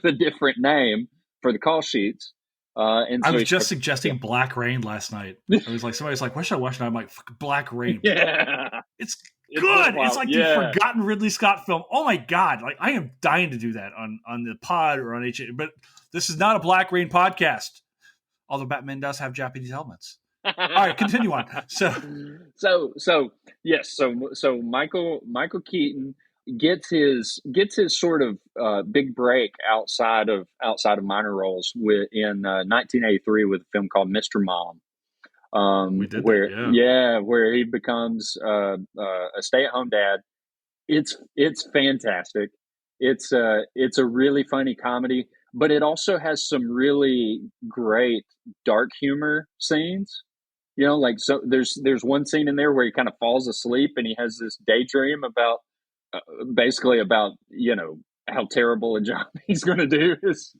[SPEAKER 2] a different name for the call sheets. And so
[SPEAKER 3] I was just suggesting Black Rain last night. I was like, somebody's like, what should I watch? And I'm like, Black Rain.
[SPEAKER 2] Yeah,
[SPEAKER 3] it's good. It's like the forgotten Ridley Scott film. Oh my God. Like, I am dying to do that on the pod or on HA, but this is not a Black Rain podcast. Although Batman does have Japanese helmets. All right, continue on.
[SPEAKER 2] So Michael Keaton gets his sort of big break outside of minor roles in 1983 with a film called Mr. Mom. Where he becomes a stay-at-home dad. It's fantastic. It's a really funny comedy, but it also has some really great dark humor scenes. So there's one scene in there where he kind of falls asleep and he has this daydream about basically about how terrible a job he's going to do as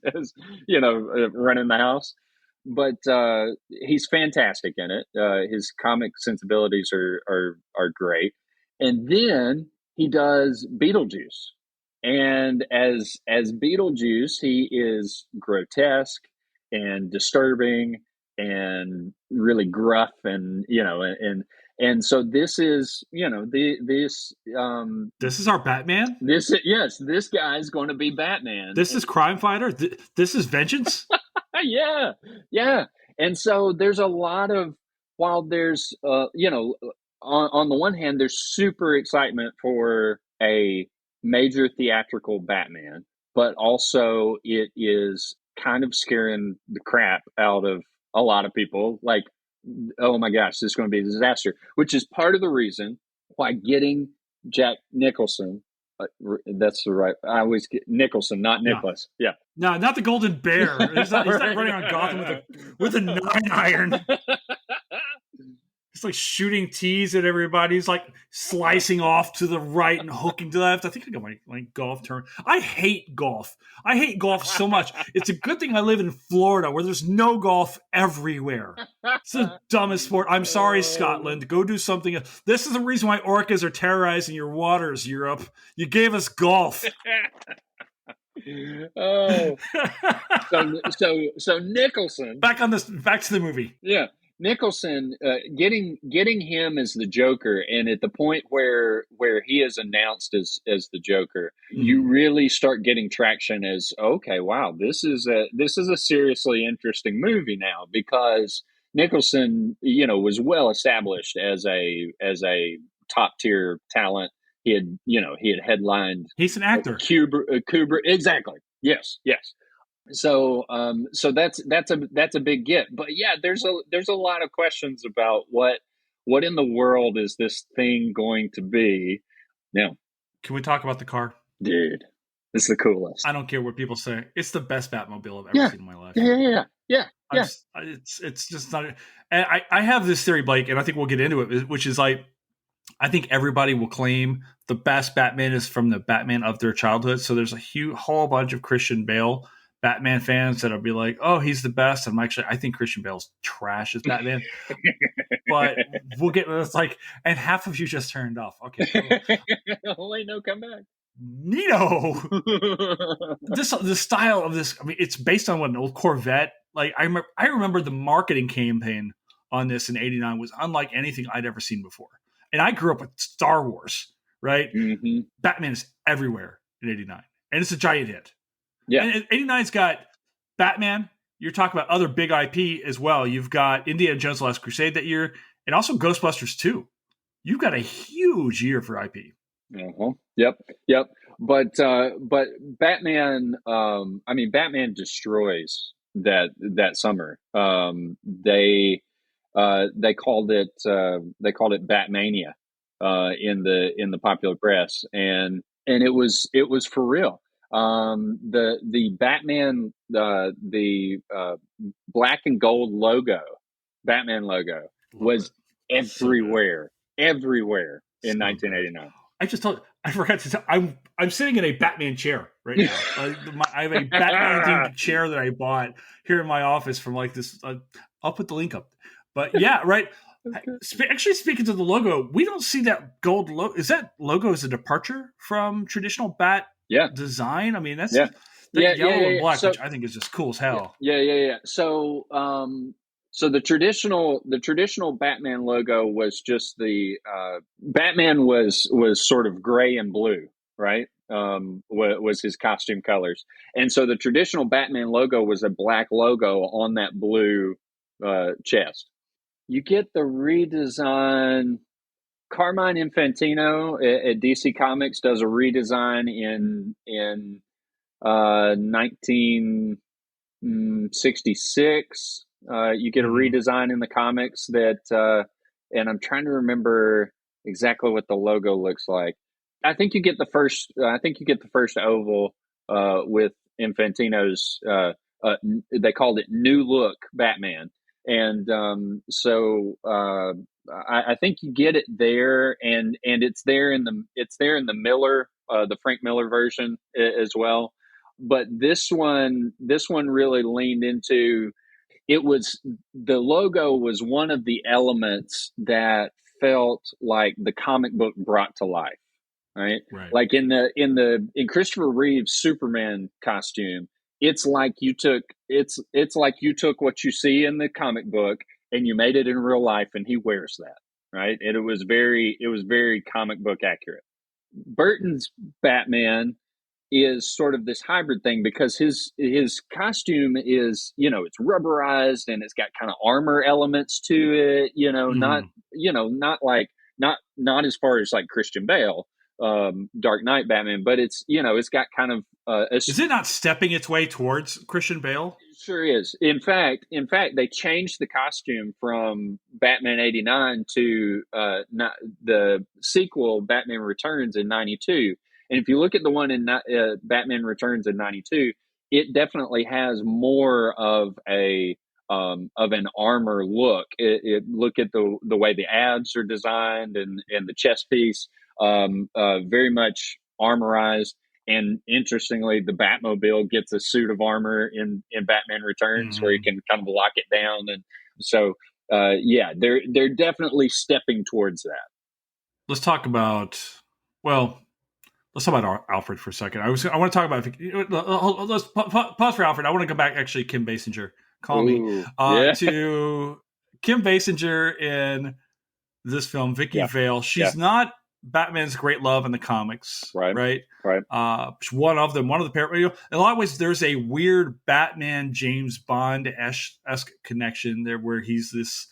[SPEAKER 2] running the house. But he's fantastic in it. His comic sensibilities are great. And then he does Beetlejuice. And as Beetlejuice, he is grotesque and disturbing and really gruff, and so this is
[SPEAKER 3] this is our Batman.
[SPEAKER 2] This guy is going to be Batman.
[SPEAKER 3] This is Crime Fighter. This is Vengeance.
[SPEAKER 2] Yeah. And so there's a lot of while there's on the one hand, there's super excitement for a major theatrical Batman, but also it is kind of scaring the crap out of a lot of people. Like, oh my gosh, this is going to be a disaster, which is part of the reason why getting Jack Nicholson, that's the right, I always get Nicholson, not Nicholas. Yeah.
[SPEAKER 3] No, not the Golden Bear. He's not running on Gotham with a 9-iron. He's like shooting tees at everybody. He's like slicing off to the right and hooking to the left. I think I got my golf term. I hate golf. I hate golf so much. It's a good thing I live in Florida where there's no golf everywhere. It's the dumbest sport. I'm sorry, Scotland. Go do something. This is the reason why orcas are terrorizing your waters, Europe. You gave us golf.
[SPEAKER 2] Oh, so Nicholson.
[SPEAKER 3] Back to the movie.
[SPEAKER 2] Yeah. Nicholson, getting him as the Joker, and at the point where he is announced as the Joker, you really start getting traction as, okay, wow, this is a seriously interesting movie now, because Nicholson, was well established as a top tier talent. He had headlined.
[SPEAKER 3] He's an actor.
[SPEAKER 2] Kubrick, exactly. Yes. So that's a big get. But yeah, there's a lot of questions about what in the world is this thing going to be. Now,
[SPEAKER 3] can we talk about the car?
[SPEAKER 2] Dude, it's the coolest.
[SPEAKER 3] I don't care what people say. It's the best Batmobile I've ever seen in my life.
[SPEAKER 2] Yeah.
[SPEAKER 3] It's just not. And I have this theory, Blake, and I think we'll get into it, which is like, I think everybody will claim the best Batman is from the Batman of their childhood. So there's a whole bunch of Christian Bale Batman fans that'll be like, "Oh, he's the best." And I think Christian Bale's trash as Batman. But we'll get it's like, and half of you just turned off. Okay,
[SPEAKER 2] wait, no, come back.
[SPEAKER 3] Neato. The style of this. I mean, it's based on an old Corvette. Like I remember the marketing campaign on this in '89 was unlike anything I'd ever seen before. And I grew up with Star Wars, right?
[SPEAKER 2] Mm-hmm.
[SPEAKER 3] Batman is everywhere in '89, and it's a giant hit.
[SPEAKER 2] Yeah,
[SPEAKER 3] and '89's got Batman. You're talking about other big IP as well. You've got Indiana Jones: The Last Crusade that year, and also Ghostbusters 2. You've got a huge year for IP.
[SPEAKER 2] Uh-huh. Yep. But Batman. Batman destroys that summer. They called it Batmania in the popular press, and it was for real. The Batman, the black and gold Batman logo was everywhere in 1989.
[SPEAKER 3] I forgot to tell. I'm sitting in a Batman chair right now. I have a Batman themed chair that I bought here in my office from like this. I'll put the link up. But yeah, right. Okay. Actually, speaking to the logo, we don't see that gold logo. Is that logo a departure from traditional Bat design? I mean, that's yellow and black, which I think is just cool as hell.
[SPEAKER 2] Yeah. So, the traditional Batman logo was just the Batman was sort of gray and blue, right? Was his costume colors, and so the traditional Batman logo was a black logo on that blue chest. You get the redesign. Carmine Infantino at DC Comics does a redesign in 1966. You get a redesign in the comics that, and I'm trying to remember exactly what the logo looks like. I think you get the first oval with Infantino's. They called it New Look Batman, and I think you get it there, and it's there in the Miller, the Frank Miller version as well. But this one really leaned into. It was the logo was one of the elements that felt like the comic book brought to life, right? Like in Christopher Reeve's Superman costume, it's like you took what you see in the comic book and you made it in real life, and he wears that, right? And it was very comic book accurate. Burton's Batman is sort of this hybrid thing, because his costume is, it's rubberized and it's got kind of armor elements to it, not as far as like Christian Bale, Dark Knight Batman, but it's got kind of
[SPEAKER 3] is it not stepping its way towards Christian Bale?
[SPEAKER 2] Sure is. In fact, they changed the costume from Batman '89 to the sequel, Batman Returns, in '92. And if you look at the one in Batman Returns in '92, it definitely has more of an armor look. Look at the way the abs are designed and the chest piece, very much armorized. And interestingly, the Batmobile gets a suit of armor in Batman Returns, where you can kind of lock it down. And so, they're definitely stepping towards that.
[SPEAKER 3] Let's talk about Alfred for a second. I want to talk about. Let's pause for Alfred. I want to go back. Actually, Kim Basinger. To Kim Basinger in this film, Vicky Vale. She's not Batman's great love in the comics, right? One of them, one of the pair. In a lot of ways, there's a weird Batman James Bond-esque connection there, where he's this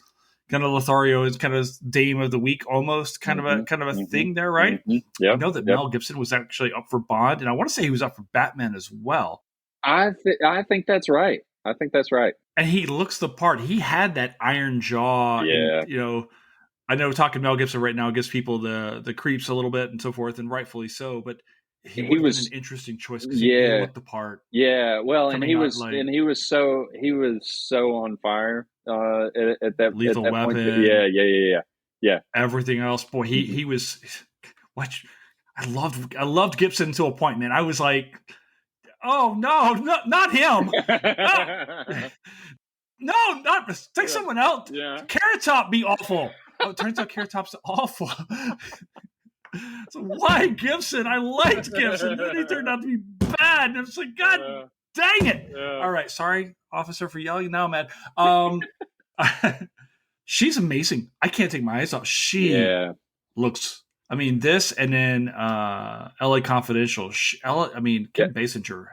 [SPEAKER 3] kind of Lothario is kind of Dame of the Week, almost kind of a thing there, right? I know that Mel Gibson was actually up for Bond, and I want to say he was up for Batman as well.
[SPEAKER 2] I think that's right.
[SPEAKER 3] And he looks the part. He had that iron jaw.
[SPEAKER 2] Yeah.
[SPEAKER 3] And, I know talking Mel Gibson right now gives people the creeps a little bit and so forth, and rightfully so. But he was an interesting choice because he looked the part.
[SPEAKER 2] Yeah, well, and he was so on fire at that
[SPEAKER 3] Lethal Weapon.
[SPEAKER 2] Point. Yeah.
[SPEAKER 3] Everything else, boy, he was. What I loved Gibson to a point, man. I was like, oh no, not him. No, not take someone else.
[SPEAKER 2] Yeah.
[SPEAKER 3] Carrot Top be awful. Oh, it turns out Carrot Top's awful. So why Gibson? I liked Gibson. Then he turned out to be bad. And I was like, God dang it. Yeah. All right. Sorry, officer, for yelling. Now I'm mad. She's amazing. I can't take my eyes off. She looks, this and then LA Confidential. Kim Basinger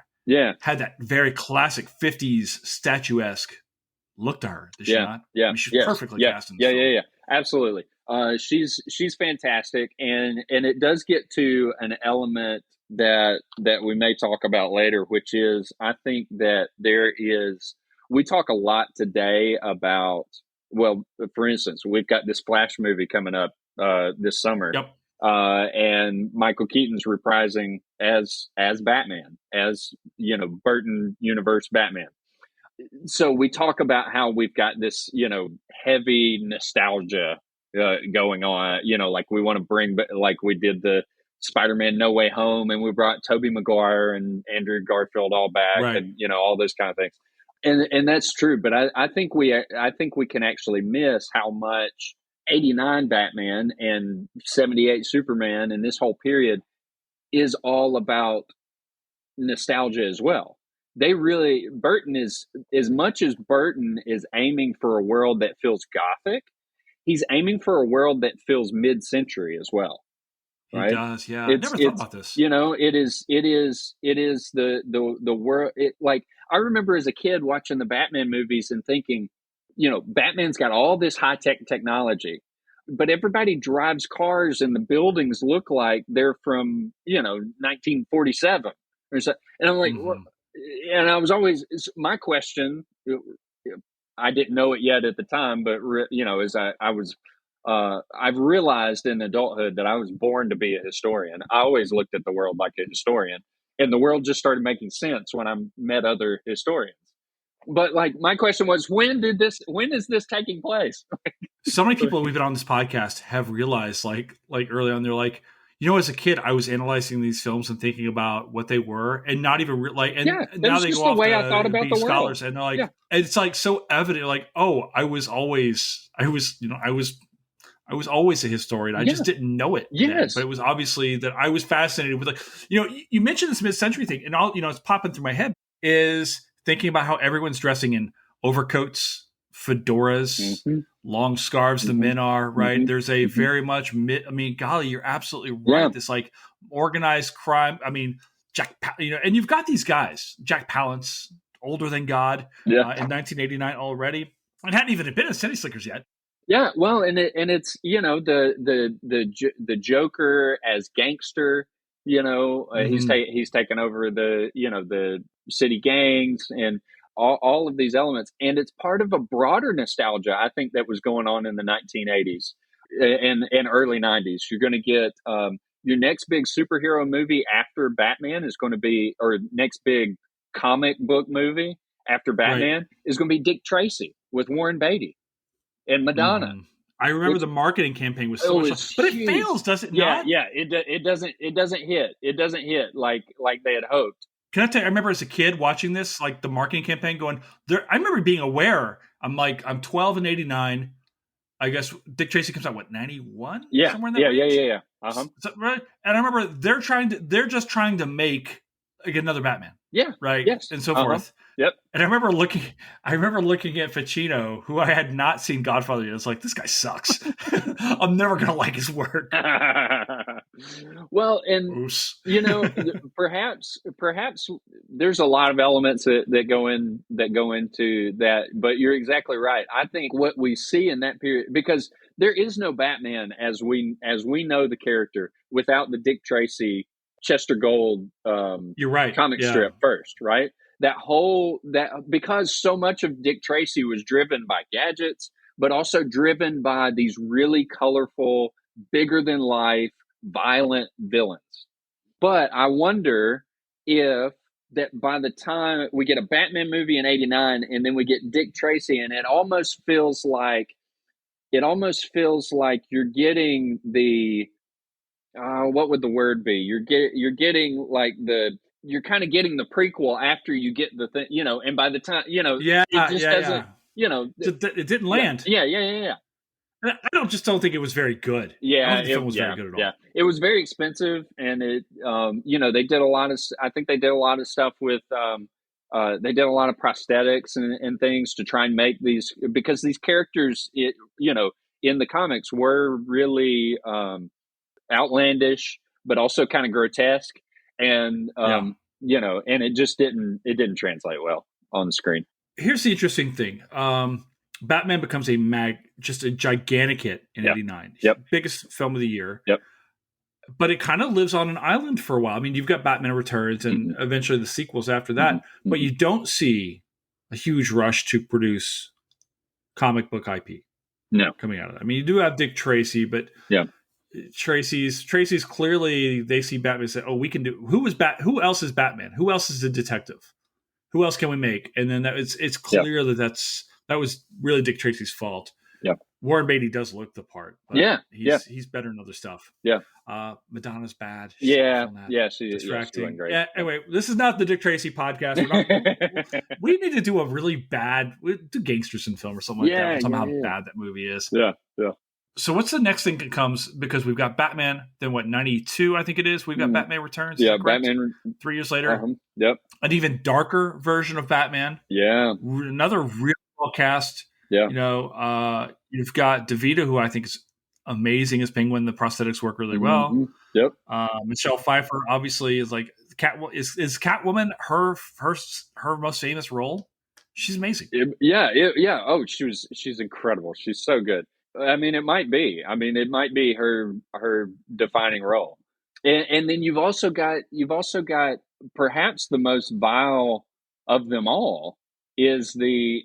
[SPEAKER 3] had that very classic 50s statuesque look to her. Did she not?
[SPEAKER 2] Yeah.
[SPEAKER 3] She's perfectly cast in this film.
[SPEAKER 2] Yeah. Absolutely. She's fantastic, and it does get to an element that we may talk about later, which is, I think that we talk a lot today about, well, for instance, we've got this Flash movie coming up this summer.
[SPEAKER 3] Yep.
[SPEAKER 2] And Michael Keaton's reprising as Batman, as Burton universe Batman. So we talk about how we've got this, heavy nostalgia going on, like we want to bring, like we did the Spider-Man No Way Home, and we brought Tobey Maguire and Andrew Garfield all back, and all those kind of things. And that's true, but I think we can actually miss how much 89 Batman and 78 Superman and this whole period is all about nostalgia as well. Burton is, as much as Burton is aiming for a world that feels gothic, he's aiming for a world that feels mid-century as well. Right?
[SPEAKER 3] He does, yeah. I never thought about this.
[SPEAKER 2] It is the world. Like, I remember as a kid watching the Batman movies and thinking, Batman's got all this high-tech technology, but everybody drives cars and the buildings look like they're from, 1947. And I'm like, and I was always, my question, I didn't know it yet at the time, but as I've realized in adulthood that I was born to be a historian. I always looked at the world like a historian, and the world just started making sense when I met other historians. But like, my question was, when is this taking place?
[SPEAKER 3] So many people we've been on this podcast have realized, like early on, they're like, as a kid, I was analyzing these films and thinking about what they were, and not even now they go off
[SPEAKER 2] I thought about the
[SPEAKER 3] scholars,
[SPEAKER 2] world.
[SPEAKER 3] And they're like, and it's like so evident, like, oh, I was always a historian. I just didn't know it.
[SPEAKER 2] Yes,
[SPEAKER 3] then. But it was obviously that I was fascinated with, like, you mentioned this mid-century thing, and all it's popping through my head is thinking about how everyone's dressing in overcoats, fedoras, long scarves. The men are right. There's a very much golly, you're absolutely right. This like organized crime. and you've got these guys, Jack Palance, older than God, in 1989 already. It hadn't even been in City Slickers yet.
[SPEAKER 2] Yeah, well, it's the Joker as gangster. He's taken over the city gangs and all of these elements, and it's part of a broader nostalgia, I think, that was going on in the 1980s and early 90s. You're going to get your next big superhero movie after Batman is going to be, or next big comic book movie after Batman is going to be Dick Tracy with Warren Beatty and Madonna.
[SPEAKER 3] Mm-hmm. I remember the marketing campaign was so much fun, but
[SPEAKER 2] huge.
[SPEAKER 3] It fails, does it not?
[SPEAKER 2] Yeah, it doesn't hit. It doesn't hit like they had hoped.
[SPEAKER 3] Can I tell you, I remember as a kid watching this, like the marketing campaign going there. I remember being aware. I'm 12 in 89. I guess Dick Tracy comes out, 91?
[SPEAKER 2] Yeah.
[SPEAKER 3] Somewhere in that range?
[SPEAKER 2] Yeah. Uh-huh.
[SPEAKER 3] So, right. And I remember they're just trying to make another Batman.
[SPEAKER 2] Yeah.
[SPEAKER 3] Right.
[SPEAKER 2] Yes.
[SPEAKER 3] And so forth.
[SPEAKER 2] Yep.
[SPEAKER 3] And I remember looking at Pacino, who I had not seen Godfather yet. I was like, this guy sucks. I'm never going to like his work.
[SPEAKER 2] Well, and perhaps there's a lot of elements that go into that, but you're exactly right. I think what we see in that period, because there is no Batman as we know the character without the Dick Tracy Chester Gold
[SPEAKER 3] you're right.
[SPEAKER 2] comic strip first, right? Because so much of Dick Tracy was driven by gadgets, but also driven by these really colorful, bigger than life, violent villains. But I wonder if that by the time we get a Batman movie in 89 and then we get Dick Tracy, and it almost feels like you're getting the what would the word be? You're getting like you're kind of getting the prequel after you get the thing, and by the time, it just doesn't,
[SPEAKER 3] it didn't land.
[SPEAKER 2] Yeah.
[SPEAKER 3] I don't think it was very good.
[SPEAKER 2] Yeah,
[SPEAKER 3] I don't think the film was very good at all.
[SPEAKER 2] Yeah, it was very expensive, and it, they did a lot of. I think they did a lot of stuff with. They did a lot of prosthetics and things to try and make these, because these characters, in the comics were really outlandish, but also kind of grotesque, and and it just didn't translate well on the screen.
[SPEAKER 3] Here's the interesting thing. Batman becomes just a gigantic hit in 89.
[SPEAKER 2] Yep.
[SPEAKER 3] Biggest film of the year.
[SPEAKER 2] Yep.
[SPEAKER 3] But it kind of lives on an island for a while. I mean, you've got Batman Returns and eventually the sequels after that, but you don't see a huge rush to produce comic book IP.
[SPEAKER 2] No.
[SPEAKER 3] Coming out of it. I mean, you do have Dick Tracy, but Tracy's clearly, they see Batman and say, oh, we can do, who else is Batman? Who else is the detective? Who else can we make? And then it's clear that was really Dick Tracy's fault.
[SPEAKER 2] Yeah.
[SPEAKER 3] Warren Beatty does look the part. But he's better in other stuff.
[SPEAKER 2] Yeah.
[SPEAKER 3] Madonna's bad.
[SPEAKER 2] She's
[SPEAKER 3] she's
[SPEAKER 2] doing great.
[SPEAKER 3] Yeah. Anyway, this is not the Dick Tracy podcast. We need to do a really bad, do Gangsters in Film or something like that. Somehow how bad that movie is.
[SPEAKER 2] Yeah.
[SPEAKER 3] So what's the next thing that comes? Because we've got Batman, then 92, I think it is. We've got Batman Returns.
[SPEAKER 2] Yeah, Batman
[SPEAKER 3] 3 years later.
[SPEAKER 2] Yep.
[SPEAKER 3] An even darker version of Batman.
[SPEAKER 2] Yeah.
[SPEAKER 3] Another real well cast.
[SPEAKER 2] Yeah.
[SPEAKER 3] You've got DeVito, who I think is amazing as Penguin. The prosthetics work really well.
[SPEAKER 2] Yep.
[SPEAKER 3] Michelle Pfeiffer obviously is like is Catwoman her most famous role. She's amazing.
[SPEAKER 2] Yeah. Oh, she's incredible. She's so good. I mean, it might be her defining role. And then you've also got perhaps the most vile of them all is the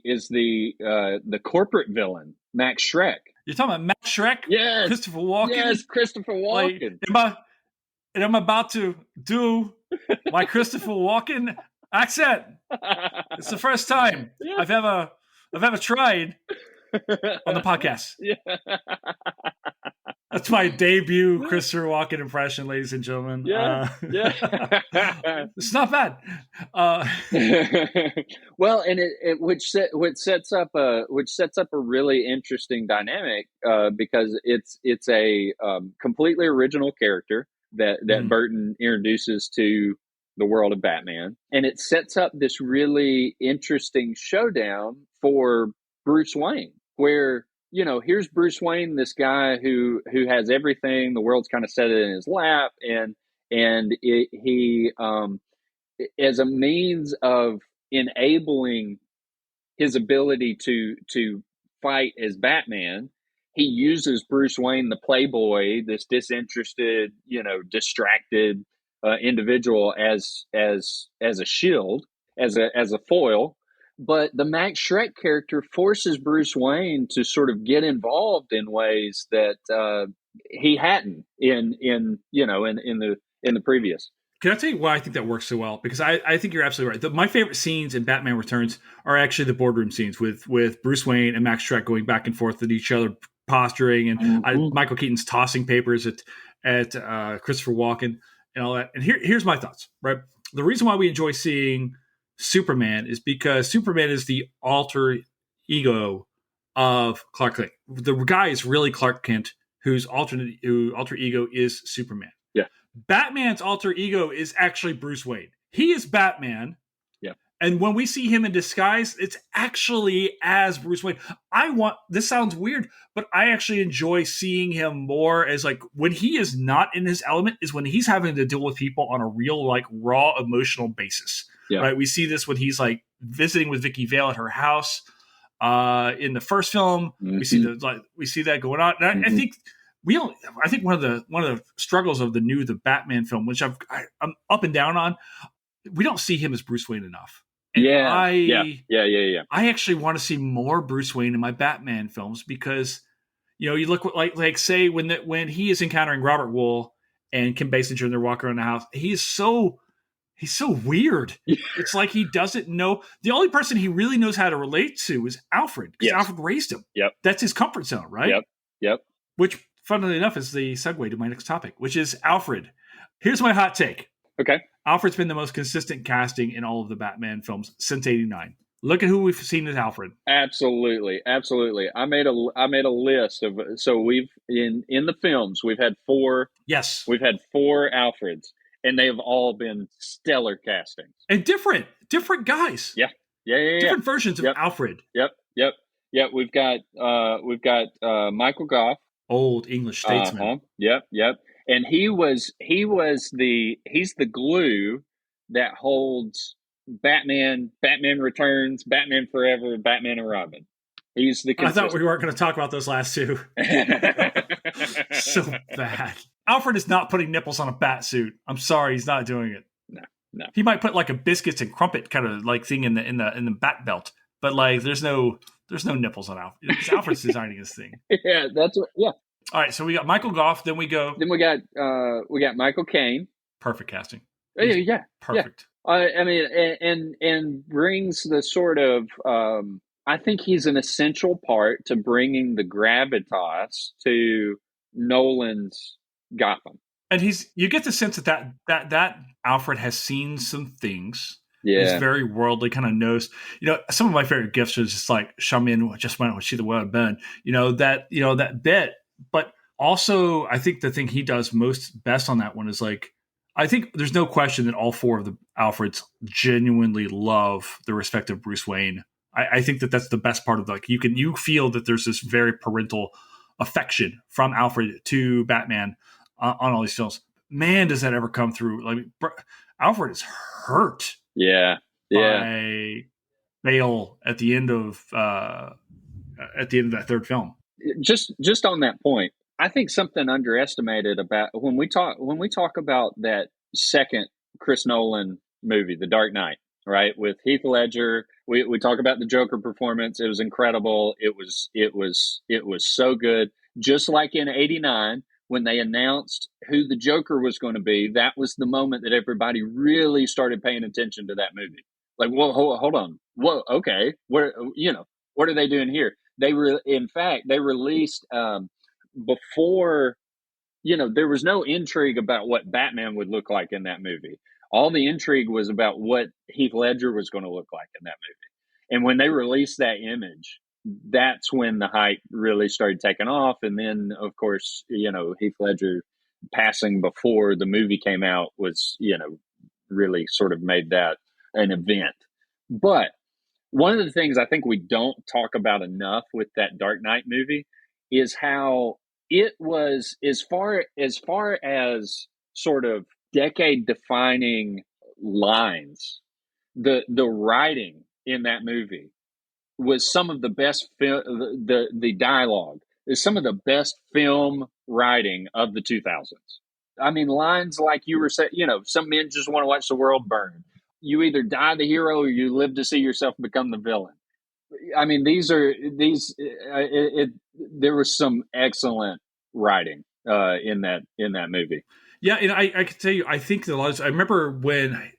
[SPEAKER 2] corporate villain, Max Schreck.
[SPEAKER 3] You're talking about Max Schreck?
[SPEAKER 2] Yes.
[SPEAKER 3] Christopher Walken?
[SPEAKER 2] Yes, Christopher Walken.
[SPEAKER 3] I'm about to do my Christopher Walken accent. It's the first time I've ever tried on the podcast.
[SPEAKER 2] Yeah.
[SPEAKER 3] That's my debut Christopher Walken impression, ladies and gentlemen.
[SPEAKER 2] Yeah.
[SPEAKER 3] It's not bad.
[SPEAKER 2] Well, and which sets up a really interesting dynamic because it's a completely original character that Burton introduces to the world of Batman, and it sets up this really interesting showdown for Bruce Wayne, where here's Bruce Wayne, this guy who has everything. The world's kind of set it in his lap, and and he as a means of enabling his ability to fight as Batman, he uses Bruce Wayne, the playboy, this disinterested, distracted individual, as a shield, as a foil. But the Max Schreck character forces Bruce Wayne to sort of get involved in ways that he hadn't in the previous.
[SPEAKER 3] Can I tell you why I think that works so well? Because I think you're absolutely right. My favorite scenes in Batman Returns are actually the boardroom scenes with Bruce Wayne and Max Schreck going back and forth with each other, posturing, and Michael Keaton's tossing papers at Christopher Walken and all that. And here's my thoughts, right? The reason why we enjoy seeing Superman is because Superman is the alter ego of Clark Kent. The guy is really Clark Kent, whose alter ego is Superman.
[SPEAKER 2] Yeah.
[SPEAKER 3] Batman's alter ego is actually Bruce Wayne. He is Batman.
[SPEAKER 2] Yeah.
[SPEAKER 3] And when we see him in disguise, it's actually as Bruce Wayne. This sounds weird, but I actually enjoy seeing him more as like when he is not in his element is when he's having to deal with people on a real, like, raw emotional basis.
[SPEAKER 2] Yeah.
[SPEAKER 3] Right. We see this when he's like visiting with Vicky Vale at her house in the first film. We see that going on. And I think I think one of the struggles of the Batman film, which I'm up and down on, we don't see him as Bruce Wayne enough. And I actually want to see more Bruce Wayne in my Batman films because, you look like say when he is encountering Robert Wool and Kim Basinger and they're walking around the house, he's so weird. It's like he doesn't know. The only person he really knows how to relate to is Alfred, because Alfred raised him.
[SPEAKER 2] Yep.
[SPEAKER 3] That's his comfort zone, right?
[SPEAKER 2] Yep.
[SPEAKER 3] Which, funnily enough, is the segue to my next topic, which is Alfred. Here's my hot take.
[SPEAKER 2] Okay.
[SPEAKER 3] Alfred's been the most consistent casting in all of the Batman films since '89. Look at who we've seen as Alfred.
[SPEAKER 2] Absolutely. I made a list of, so we've in the films we've had 4.
[SPEAKER 3] Yes.
[SPEAKER 2] We've had 4 Alfreds, and they have all been stellar castings
[SPEAKER 3] and different guys.
[SPEAKER 2] Yeah.
[SPEAKER 3] Different versions of Alfred.
[SPEAKER 2] Yep. We've got Michael Goff,
[SPEAKER 3] old English statesman.
[SPEAKER 2] Yep. And he's the glue that holds Batman Returns, Batman Forever, Batman and Robin. He's the consistent.
[SPEAKER 3] I thought we weren't going to talk about those last 2. So bad. Alfred is not putting nipples on a bat suit. I'm sorry, he's not doing it.
[SPEAKER 2] No.
[SPEAKER 3] He might put like a biscuits and crumpet kind of like thing in the bat belt, but like there's no nipples on Alfred. It's Alfred's designing this thing.
[SPEAKER 2] Yeah, that's what. Yeah.
[SPEAKER 3] All right, so we got Michael Goff. Then we got
[SPEAKER 2] Michael Caine.
[SPEAKER 3] Perfect casting.
[SPEAKER 2] Yeah.
[SPEAKER 3] Perfect.
[SPEAKER 2] Yeah. I mean, and brings the sort of. I think he's an essential part to bringing the gravitas to Nolan's Gotham.
[SPEAKER 3] And you get the sense that Alfred has seen some things.
[SPEAKER 2] Yeah.
[SPEAKER 3] He's very worldly, kind of knows. Some of my favorite gifts are just like Shaman just went with See the World Burn. That bit. But also, I think the thing he does most best on that one is like, I think there's no question that all 4 of the Alfreds genuinely love the respective Bruce Wayne. I think that's the best part of you feel that there's this very parental affection from Alfred to Batman on all these films. Man, does that ever come through? Like Alfred is hurt.
[SPEAKER 2] Yeah.
[SPEAKER 3] By Bale at the end of that 3rd film.
[SPEAKER 2] Just on that point, I think something underestimated about when we talk about that second Chris Nolan movie, The Dark Knight, right, with Heath Ledger. We talk about the Joker performance. It was incredible. It was so good. Just like in '89 when they announced who the Joker was going to be, that was the moment that everybody really started paying attention to that movie. Like, whoa, hold on, whoa, okay, what are they doing here? In fact, they released before, there was no intrigue about what Batman would look like in that movie. All the intrigue was about what Heath Ledger was going to look like in that movie. And when they released that image, that's when the hype really started taking off. And then, of course, Heath Ledger passing before the movie came out was, really sort of made that an event. But one of the things I think we don't talk about enough with that Dark Knight movie is how it was, as far as sort of decade-defining lines. The writing in that movie was some of the best. The dialogue is some of the best film writing of the 2000s. I mean, lines like you were saying, some men just want to watch the world burn. You either die the hero or you live to see yourself become the villain. I mean, there was some excellent writing in that movie.
[SPEAKER 3] Yeah, and I can tell you, I think I remember when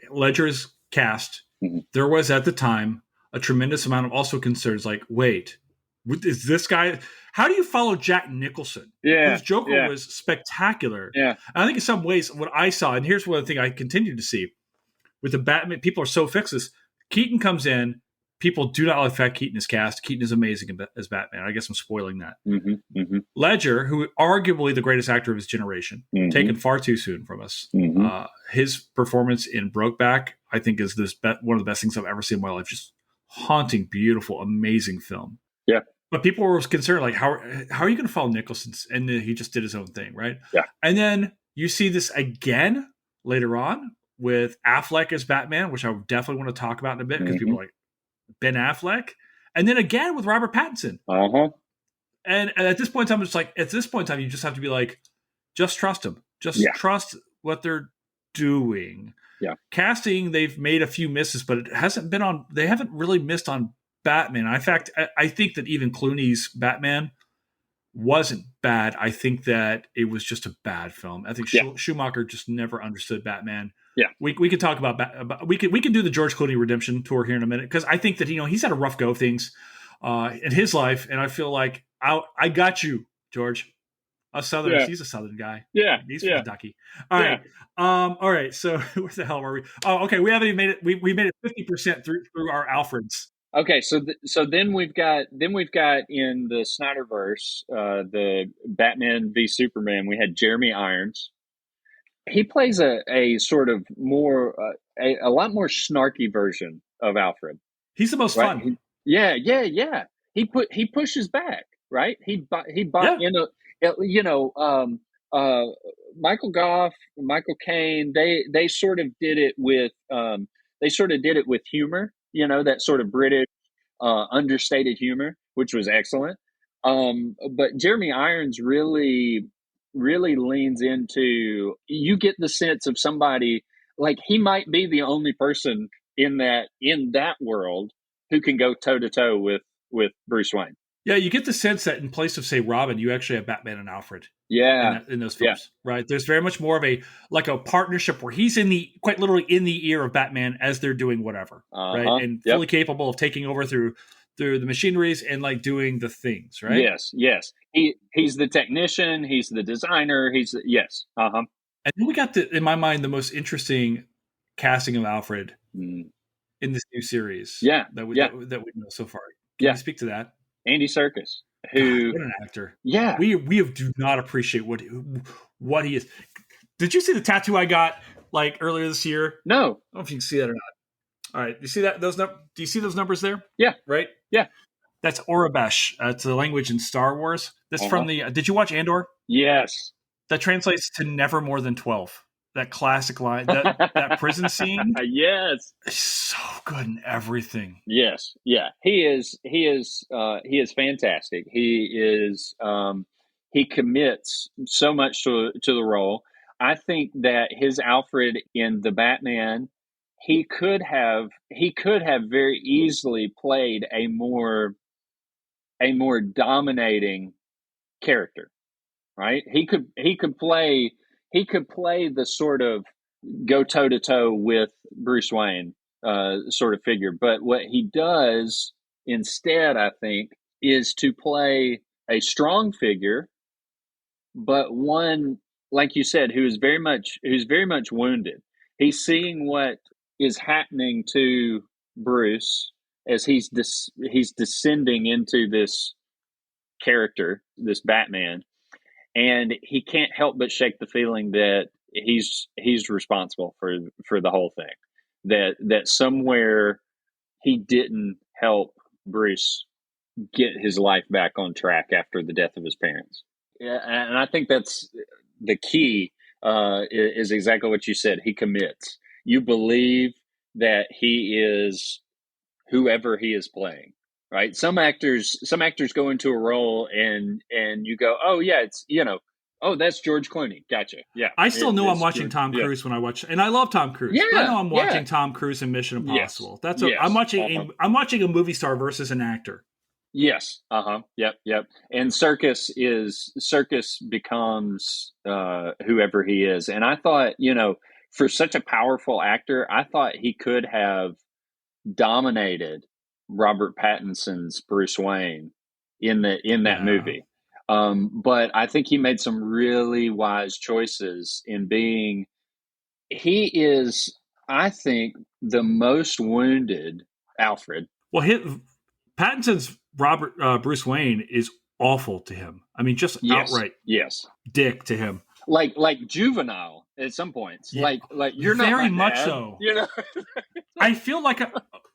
[SPEAKER 3] Ledger's cast, there was at the time a tremendous amount of also concerns like, wait, is this guy? How do you follow Jack Nicholson?
[SPEAKER 2] Yeah,
[SPEAKER 3] whose Joker was spectacular.
[SPEAKER 2] Yeah,
[SPEAKER 3] I think in some ways what I saw, and here's one thing I continue to see with the Batman, people are so fixed this. Keaton comes in. People do not like the fact Keaton is cast. Keaton is amazing as Batman. I guess I'm spoiling that. Ledger, who arguably the greatest actor of his generation, taken far too soon from us. His performance in Brokeback, I think, is one of the best things I've ever seen in my life. Just haunting, beautiful, amazing film.
[SPEAKER 2] Yeah.
[SPEAKER 3] But people were concerned, like, how are you going to follow Nicholson? And he just did his own thing, right?
[SPEAKER 2] Yeah.
[SPEAKER 3] And then you see this again later on with Affleck as Batman, which I definitely want to talk about in a bit because people are like, Ben Affleck, and then again with Robert Pattinson. And at this point in time, it's like, at this point in time, you just have to be like, just trust them. Just trust what they're doing.
[SPEAKER 2] Yeah.
[SPEAKER 3] Casting, they've made a few misses, but it hasn't been on, they haven't really missed on Batman. In fact, I think that even Clooney's Batman wasn't bad. I think that it was just a bad film. I think Schumacher just never understood Batman.
[SPEAKER 2] Yeah,
[SPEAKER 3] we can talk about we can do the George Clooney redemption tour here in a minute because I think that he's had a rough go of things in his life, and I feel like I got you, George. Us Southerners, he's a Southern guy.
[SPEAKER 2] Yeah,
[SPEAKER 3] he's from Kentucky. All right, all right. So where the hell were we? Oh, okay. We haven't even made it. We made it 50% through our Alfreds.
[SPEAKER 2] Okay, so then we've got in the Snyderverse, the Batman v Superman. We had Jeremy Irons. He plays a sort of more a lot more snarky version of Alfred.
[SPEAKER 3] He's the most fun.
[SPEAKER 2] Yeah. He pushes back, right? He bought in Michael Goff, Michael Caine. They sort of did it with humor. That sort of British understated humor, which was excellent. But Jeremy Irons really leans into, you get the sense of somebody like he might be the only person in that world who can go toe to toe with Bruce Wayne.
[SPEAKER 3] Yeah, you get the sense that in place of, say, Robin, you actually have Batman and Alfred.
[SPEAKER 2] Yeah,
[SPEAKER 3] in those films, right? There's very much more of a partnership where he's quite literally in the ear of Batman as they're doing whatever, right? And fully capable of taking over through the machineries and like doing the things, right?
[SPEAKER 2] Yes. He's the technician. He's the designer. And
[SPEAKER 3] then we got in my mind, the most interesting casting of Alfred in this new series. That we know so far. Can you speak to that?
[SPEAKER 2] Andy Serkis, who,
[SPEAKER 3] God, what an actor!
[SPEAKER 2] Yeah,
[SPEAKER 3] we do not appreciate what he is. Did you see the tattoo I got like earlier this year?
[SPEAKER 2] No,
[SPEAKER 3] I don't know if you can see that or not. All right, you see that? Do you see those numbers there?
[SPEAKER 2] Yeah,
[SPEAKER 3] right.
[SPEAKER 2] Yeah,
[SPEAKER 3] that's Aurebesh. It's a language in Star Wars. That's from the. Did you watch Andor?
[SPEAKER 2] Yes.
[SPEAKER 3] That translates to never more than 12. That classic line, that prison scene.
[SPEAKER 2] Yes,
[SPEAKER 3] it's so good in everything.
[SPEAKER 2] Yes, yeah, he is fantastic. He commits so much to the role. I think that his Alfred in the Batman, he could have very easily played a more dominating character, right? He could play the sort of go toe to toe with Bruce Wayne sort of figure. But what he does instead, I think, is to play a strong figure, but one, like you said, who's very much wounded. He's seeing what is happening to Bruce as he's descending into this character, this Batman. And he can't help but shake the feeling that he's responsible for the whole thing. That somewhere he didn't help Bruce get his life back on track after the death of his parents. Yeah, and I think that's the key. is exactly what you said. He commits. You believe that he is whoever he is playing, right? Some actors go into a role and you go, oh yeah, it's, oh, that's George Clooney. Gotcha. Yeah.
[SPEAKER 3] I still know I'm watching Tom Cruise when I watch, and I love Tom Cruise.
[SPEAKER 2] Yeah,
[SPEAKER 3] but I know I'm watching Tom Cruise in Mission Impossible.
[SPEAKER 2] Yes.
[SPEAKER 3] I'm watching a movie star versus an actor.
[SPEAKER 2] Yes. Yep. And Circus becomes whoever he is. And I thought, for such a powerful actor, I thought he could have dominated Robert Pattinson's Bruce Wayne in that movie. But I think he made some really wise choices in being. He is, I think, the most wounded Alfred.
[SPEAKER 3] Well, Pattinson's Bruce Wayne is awful to him. I mean, just outright dick to him.
[SPEAKER 2] Like juvenile at some points. Yeah. Like you're not
[SPEAKER 3] very much
[SPEAKER 2] dad,
[SPEAKER 3] so. I feel like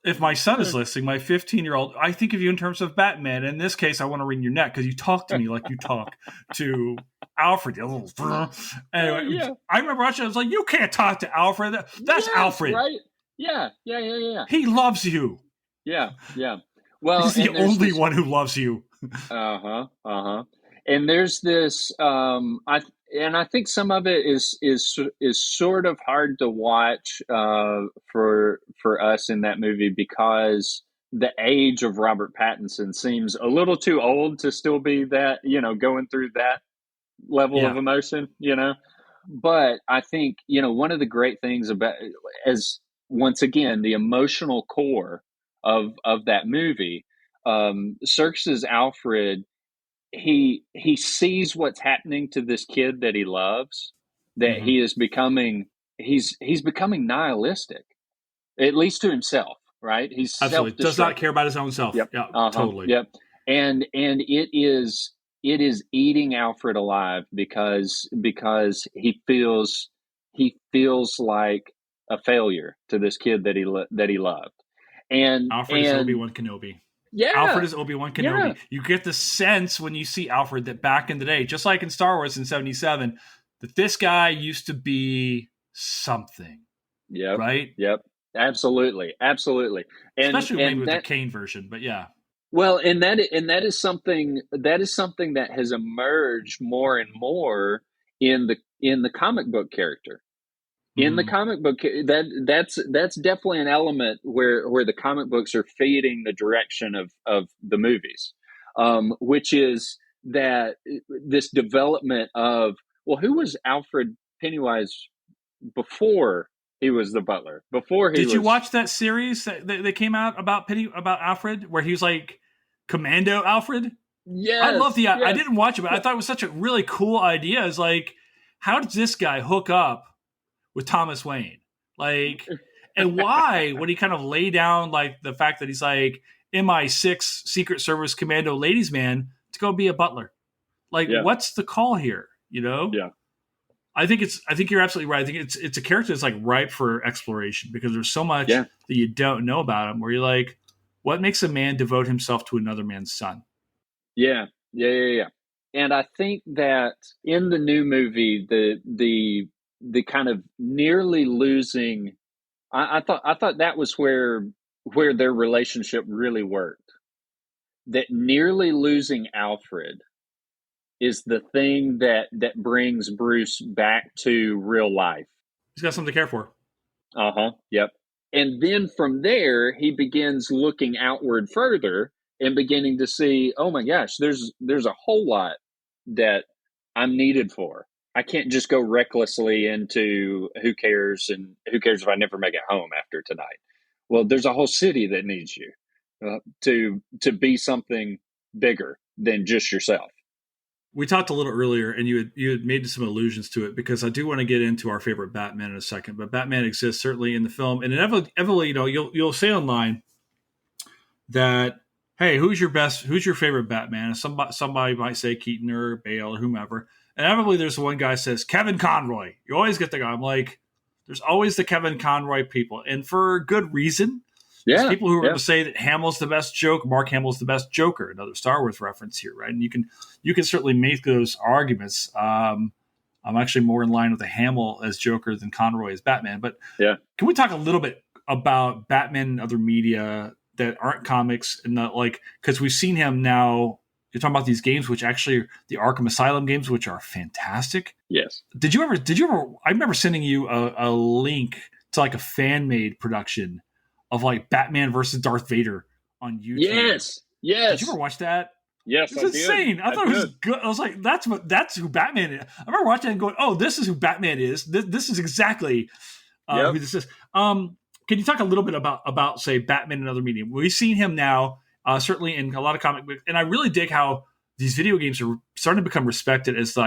[SPEAKER 3] if my son is listening, my 15-year-old, I think of you in terms of Batman. In this case, I want to wring your neck because you talk to me like you talk to Alfred. Anyway, I remember watching. I was like, you can't talk to Alfred. That's Alfred,
[SPEAKER 2] right? Yeah.
[SPEAKER 3] He loves you.
[SPEAKER 2] Yeah. Well,
[SPEAKER 3] he's the only one who loves you.
[SPEAKER 2] And there's this, I think some of it is sort of hard to watch for us in that movie because the age of Robert Pattinson seems a little too old to still be that, going through that level of emotion, But I think, one of the great things about, as once again, the emotional core of that movie, Serkis's Alfred, he sees what's happening to this kid that he loves, that he is becoming, he's becoming nihilistic, at least to himself, right? He's
[SPEAKER 3] absolutely does not care about his own self.
[SPEAKER 2] Yep.
[SPEAKER 3] Yeah, totally.
[SPEAKER 2] Yep. And it is eating Alfred alive because he feels like a failure to this kid that he loved. And
[SPEAKER 3] Alfred is Obi-Wan Kenobi.
[SPEAKER 2] Yeah.
[SPEAKER 3] Alfred is Obi-Wan Kenobi.
[SPEAKER 2] Yeah.
[SPEAKER 3] You get the sense when you see Alfred that back in the day, just like in Star Wars in 77, that this guy used to be something.
[SPEAKER 2] Yep.
[SPEAKER 3] Right?
[SPEAKER 2] Yep. Absolutely. And,
[SPEAKER 3] especially maybe with the Kane version, but yeah.
[SPEAKER 2] Well, and that is something that has emerged more and more in the comic book character. In the comic book, that's definitely an element where the comic books are feeding the direction of the movies, which is that this development of, well, who was Alfred Pennywise before he was the butler? Did
[SPEAKER 3] you watch that series that came out about Alfred, where he was like Commando Alfred?
[SPEAKER 2] Yes,
[SPEAKER 3] I love the. Yes. I didn't watch it, but I thought it was such a really cool idea. It's like, how did this guy hook up with Thomas Wayne, like, and why would he kind of lay down like the fact that he's like MI6 Secret Service Commando ladies man to go be a butler? Like, what's the call here?
[SPEAKER 2] Yeah.
[SPEAKER 3] I think you're absolutely right. I think it's a character that's like ripe for exploration because there's so much that you don't know about him. Where you're like, what makes a man devote himself to another man's son?
[SPEAKER 2] Yeah. And I think that in the new movie, the kind of nearly losing, I thought that was where their relationship really worked. That nearly losing Alfred is the thing that brings Bruce back to real life.
[SPEAKER 3] He's got something to care for.
[SPEAKER 2] Yep. And then from there, he begins looking outward further and beginning to see, oh my gosh, there's a whole lot that I'm needed for. I can't just go recklessly into who cares if I never make it home after tonight. Well, there's a whole city that needs you to be something bigger than just yourself.
[SPEAKER 3] We talked a little earlier, and you had made some allusions to it because I do want to get into our favorite Batman in a second. But Batman exists certainly in the film, and inevitably, you'll say online that, hey, who's your favorite Batman? And somebody might say Keaton or Bale or whomever. And inevitably, there's one guy who says Kevin Conroy. You always get the guy. I'm like, there's always the Kevin Conroy people, and for good reason. Yeah, there's people who are going to say that Hamill's the best joke. Mark Hamill's the best Joker. Another Star Wars reference here, right? And you can certainly make those arguments. I I'm actually more in line with the Hamill as Joker than Conroy as Batman. But
[SPEAKER 2] yeah,
[SPEAKER 3] can we talk a little bit about Batman and other media that aren't comics, and because we've seen him now. You're talking about these games, which actually the Arkham Asylum games, which are fantastic.
[SPEAKER 2] yes.
[SPEAKER 3] Did you ever? I remember sending you a link to like a fan made production of like Batman versus Darth Vader on YouTube.
[SPEAKER 2] Yes.
[SPEAKER 3] Did you ever watch that?
[SPEAKER 2] Yes,
[SPEAKER 3] It's insane. I thought it was good. I was like, that's who Batman is. I remember watching it and going, oh, this is who Batman is. This is exactly who this is. Can you talk a little bit about say Batman and other media? We've seen him now, certainly in a lot of comic books, and I really dig how these video games are starting to become respected as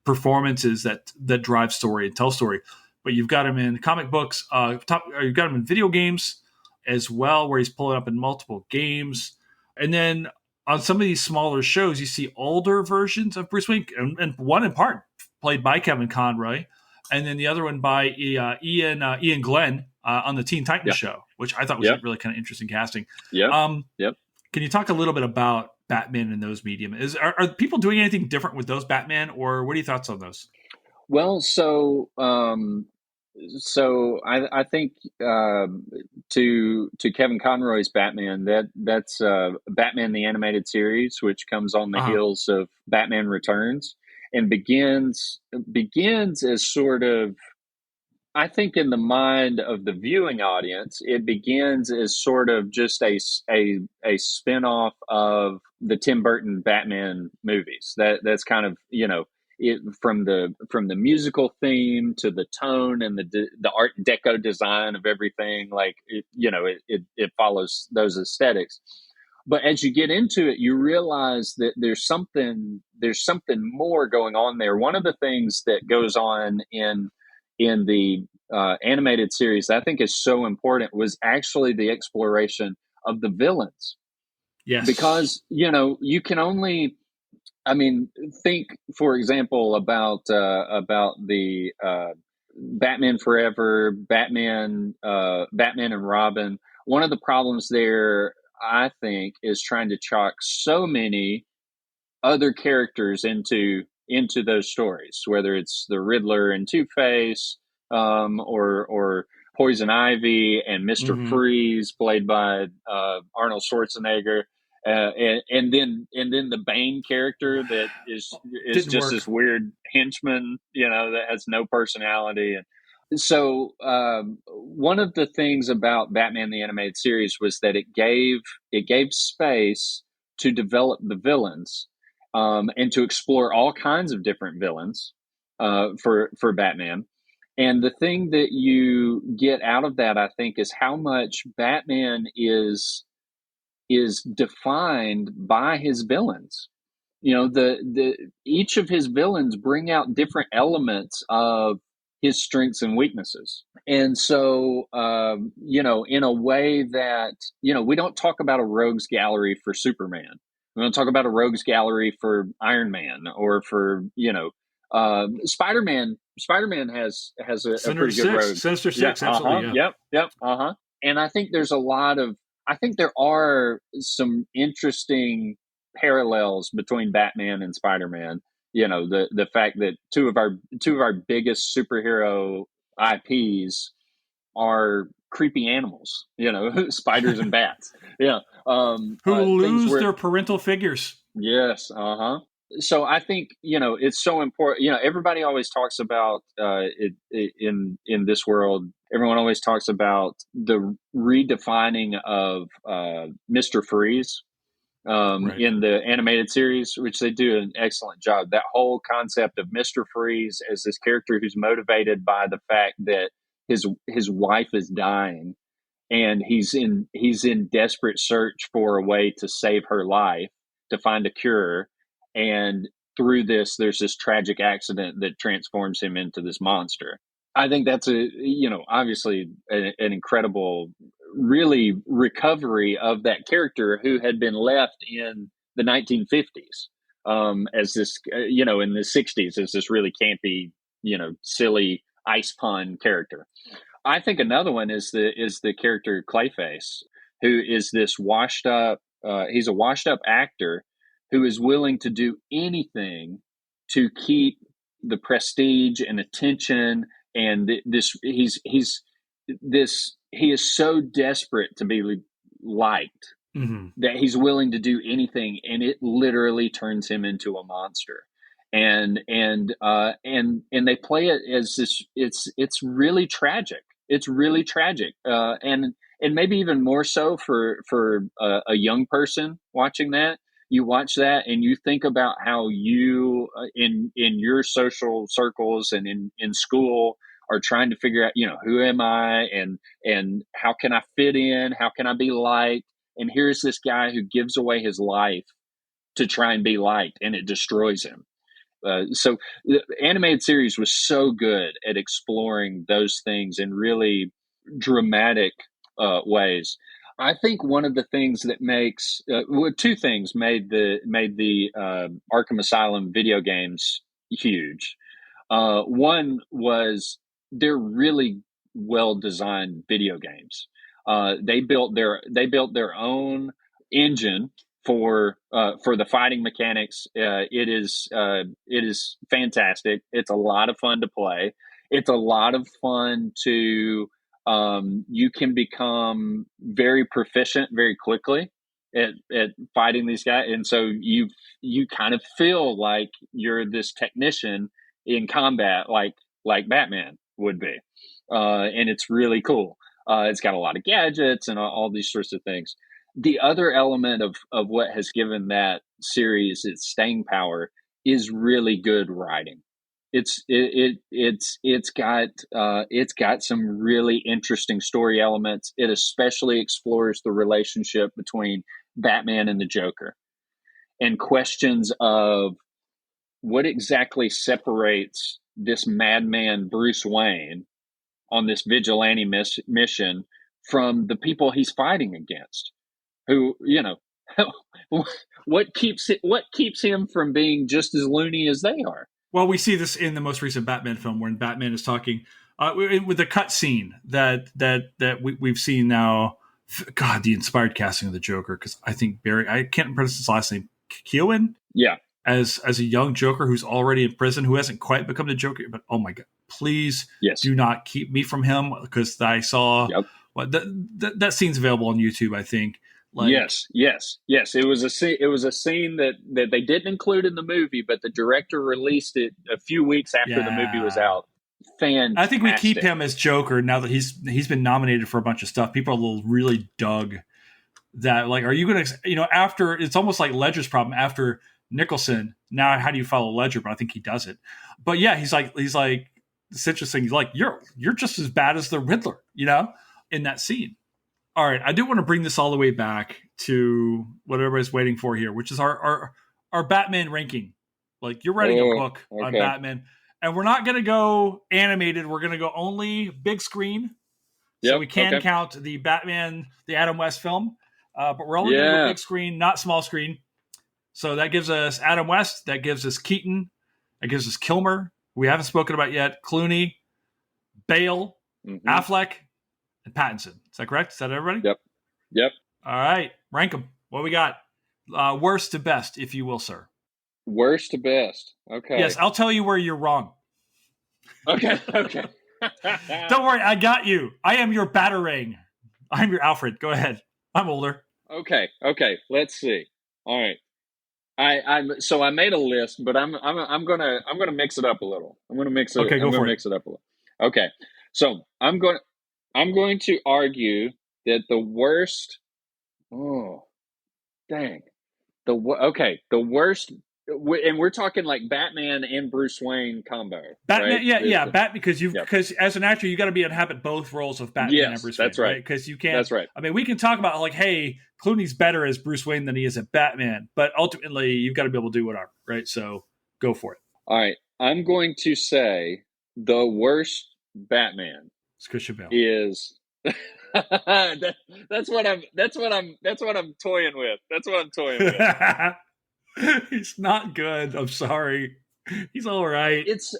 [SPEAKER 3] performances that drive story and tell story. But you've got him in comic books. You've got him in video games as well, where he's pulling up in multiple games, and then on some of these smaller shows, you see older versions of Bruce Wayne, and one in part played by Kevin Conroy, and then the other one by Ian Glenn on the Teen Titans show, which I thought was really kind of interesting casting.
[SPEAKER 2] Yeah.
[SPEAKER 3] Can you talk a little bit about Batman in those medium? Are people doing anything different with those Batman, or what are your thoughts on those?
[SPEAKER 2] Well, so I think to Kevin Conroy's Batman, that's Batman the Animated Series, which comes on the heels of Batman Returns, and begins as sort of, I think in the mind of the viewing audience, it begins as sort of just a spinoff of the Tim Burton Batman movies. That's kind of, from the musical theme to the tone and the Art Deco design of everything, like it follows those aesthetics. But as you get into it, you realize that there's something more going on there. One of the things that goes on in the animated series that I think is so important was actually the exploration of the villains.
[SPEAKER 3] Yes.
[SPEAKER 2] Because, you can only, think, for example, about the Batman Forever, Batman and Robin. One of the problems there, I think, is trying to chalk so many other characters into those stories, whether it's the Riddler and Two-Face, or Poison Ivy and Mr. Freeze, played by Arnold Schwarzenegger, and then the Bane character that is just this weird henchman, that has no personality. And so one of the things about Batman the Animated Series was that it gave space to develop the villains. And to explore all kinds of different villains for Batman. And the thing that you get out of that, I think, is how much Batman is defined by his villains. Each of his villains bring out different elements of his strengths and weaknesses. And so, in a way that, we don't talk about a rogues gallery for Superman. We don't talk about a rogues gallery for Iron Man or for, Spider-Man. Spider-Man has a pretty good rogue.
[SPEAKER 3] Sinister Six, absolutely.
[SPEAKER 2] Yep. And I think there are some interesting parallels between Batman and Spider-Man. The fact that two of our biggest superhero IPs are creepy animals, spiders and bats.
[SPEAKER 3] Who lose their parental figures.
[SPEAKER 2] Yes. So I think, it's so important. Everybody always talks about in this world, everyone always talks about the redefining of Mr. Freeze in the animated series, which they do an excellent job. That whole concept of Mr. Freeze as this character who's motivated by the fact that his wife is dying, and he's in desperate search for a way to save her life, to find a cure. And through this, there's this tragic accident that transforms him into this monster. I think that's obviously an incredible, really, recovery of that character who had been left in the 1950s as this, in the 60s as this really campy, silly ice pun character. I think another one is the character Clayface, who is this washed up. He's a washed up actor who is willing to do anything to keep the prestige and attention, and he is so desperate to be liked that he's willing to do anything, and it literally turns him into a monster. And they play it as this. It's really tragic. It's really tragic, and maybe even more so for a young person watching that. You watch that and you think about how you in your social circles and in school are trying to figure out, who am I, and how can I fit in? How can I be liked? And here's this guy who gives away his life to try and be liked, and it destroys him. So the animated series was so good at exploring those things in really dramatic ways. I think one of the things that makes two things made the Arkham Asylum video games huge. One was they're really well designed video games. They built their own engine for the fighting mechanics. It is fantastic. It's a lot of fun to play. It's a lot of fun to you can become very proficient very quickly at fighting these guys, and so you kind of feel like you're this technician in combat, like Batman would be, and it's really cool. It's got a lot of gadgets and all these sorts of things. The other element of what has given that series its staying power is really good writing. It's got some really interesting story elements. It especially explores the relationship between Batman and the Joker, and questions of what exactly separates this madman Bruce Wayne on this vigilante mission from the people he's fighting against. Who, what keeps him from being just as loony as they are?
[SPEAKER 3] Well, we see this in the most recent Batman film, when Batman is talking with the cut scene that we've seen now. God, the inspired casting of the Joker, because I think I can't pronounce his last name, Keown?
[SPEAKER 2] Yeah.
[SPEAKER 3] As a young Joker who's already in prison, who hasn't quite become the Joker, but oh my God, please do not keep me from him, because I saw that scene's available on YouTube, I think.
[SPEAKER 2] Yes. It was a scene that they didn't include in the movie, but the director released it a few weeks after the movie was out. Fantastic.
[SPEAKER 3] I think we keep him as Joker now that he's been nominated for a bunch of stuff. People really dug that. Like, are you going to, after, it's almost like Ledger's problem after Nicholson. Now, how do you follow Ledger? But I think he does it. But yeah, he's like, it's interesting. He's like, you're just as bad as the Riddler, in that scene. All right, I do want to bring this all the way back to what everybody's waiting for here, which is our Batman ranking. Like, you're writing a book on Batman, and we're not going to go animated. We're going to go only big screen. So we can count the Batman, the Adam West film, but we're only going to go big screen, not small screen. So that gives us Adam West, that gives us Keaton, that gives us Kilmer. We haven't spoken about yet Clooney, Bale, Affleck, and Pattinson. Is that correct? Is that everybody?
[SPEAKER 2] Yep.
[SPEAKER 3] All right. Rank them. What we got? Worst to best, if you will, sir.
[SPEAKER 2] Worst to best. Okay.
[SPEAKER 3] Yes, I'll tell you where you're wrong.
[SPEAKER 2] Okay.
[SPEAKER 3] Don't worry. I got you. I am your Batarang. I'm your Alfred. Go ahead. I'm older.
[SPEAKER 2] Okay. Let's see. All right. I made a list, but I'm gonna mix it up a little. I'm gonna mix it up a little. Okay. So I'm going to argue that the worst. Oh, dang. The worst, and we're talking like Batman and Bruce Wayne combo.
[SPEAKER 3] Batman, right? Because as an actor, you got to be inhabit both roles of Batman and Bruce Wayne.
[SPEAKER 2] That's right.
[SPEAKER 3] Because you can't.
[SPEAKER 2] That's right.
[SPEAKER 3] I mean, we can talk about like, hey, Clooney's better as Bruce Wayne than he is at Batman, but ultimately, you've got to be able to do whatever, right? So go for it.
[SPEAKER 2] All right, I'm going to say the worst Batman is. That's what I'm toying with. That's what I'm toying with.
[SPEAKER 3] He's not good. I'm sorry. He's all right.
[SPEAKER 2] It's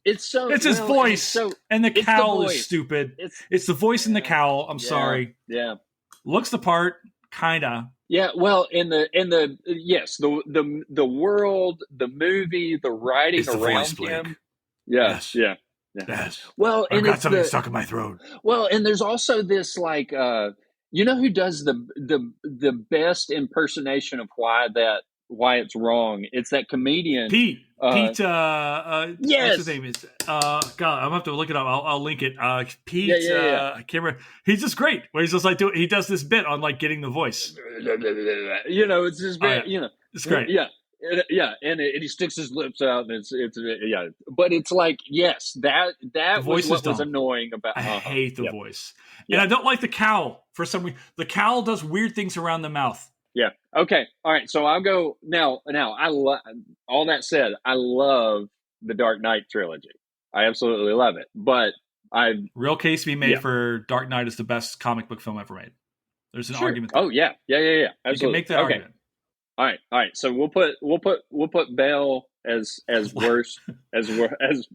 [SPEAKER 3] his voice, and the cowl is stupid. It's the voice and the cowl. I'm sorry.
[SPEAKER 2] Yeah.
[SPEAKER 3] Looks the part. kinda.
[SPEAKER 2] Yeah, well, yes, the world, the movie, the writing
[SPEAKER 3] It's the voice,
[SPEAKER 2] around
[SPEAKER 3] Blake.
[SPEAKER 2] him. Yeah,
[SPEAKER 3] Yes.
[SPEAKER 2] yeah.
[SPEAKER 3] Yes.
[SPEAKER 2] Well,
[SPEAKER 3] I've
[SPEAKER 2] and
[SPEAKER 3] got
[SPEAKER 2] it's
[SPEAKER 3] something stuck in my throat.
[SPEAKER 2] well, and there's also this like you know who does the best impersonation of why it's wrong? It's that comedian
[SPEAKER 3] Pete. What's
[SPEAKER 2] yes.
[SPEAKER 3] his name? God, I'm gonna have to look it up. I'll link it. Pete.
[SPEAKER 2] Yeah.
[SPEAKER 3] I can't remember. He's just great. Where he's just like he does this bit on like getting the voice.
[SPEAKER 2] You know, it's just very,
[SPEAKER 3] it's great.
[SPEAKER 2] Yeah. And he sticks his lips out, and it's yeah. But it's like, yes, that was what was annoying about.
[SPEAKER 3] I hate the voice,
[SPEAKER 2] and
[SPEAKER 3] I don't like the cowl for some reason. The cowl does weird things around the mouth.
[SPEAKER 2] Yeah. Okay. All right. So I'll go now. All that said, I love the Dark Knight trilogy. I absolutely love it. But
[SPEAKER 3] real case to be made for Dark Knight is the best comic book film ever made. There's an argument there.
[SPEAKER 2] Oh yeah. Absolutely.
[SPEAKER 3] You can make that argument.
[SPEAKER 2] All right. So we'll put Bale as worst as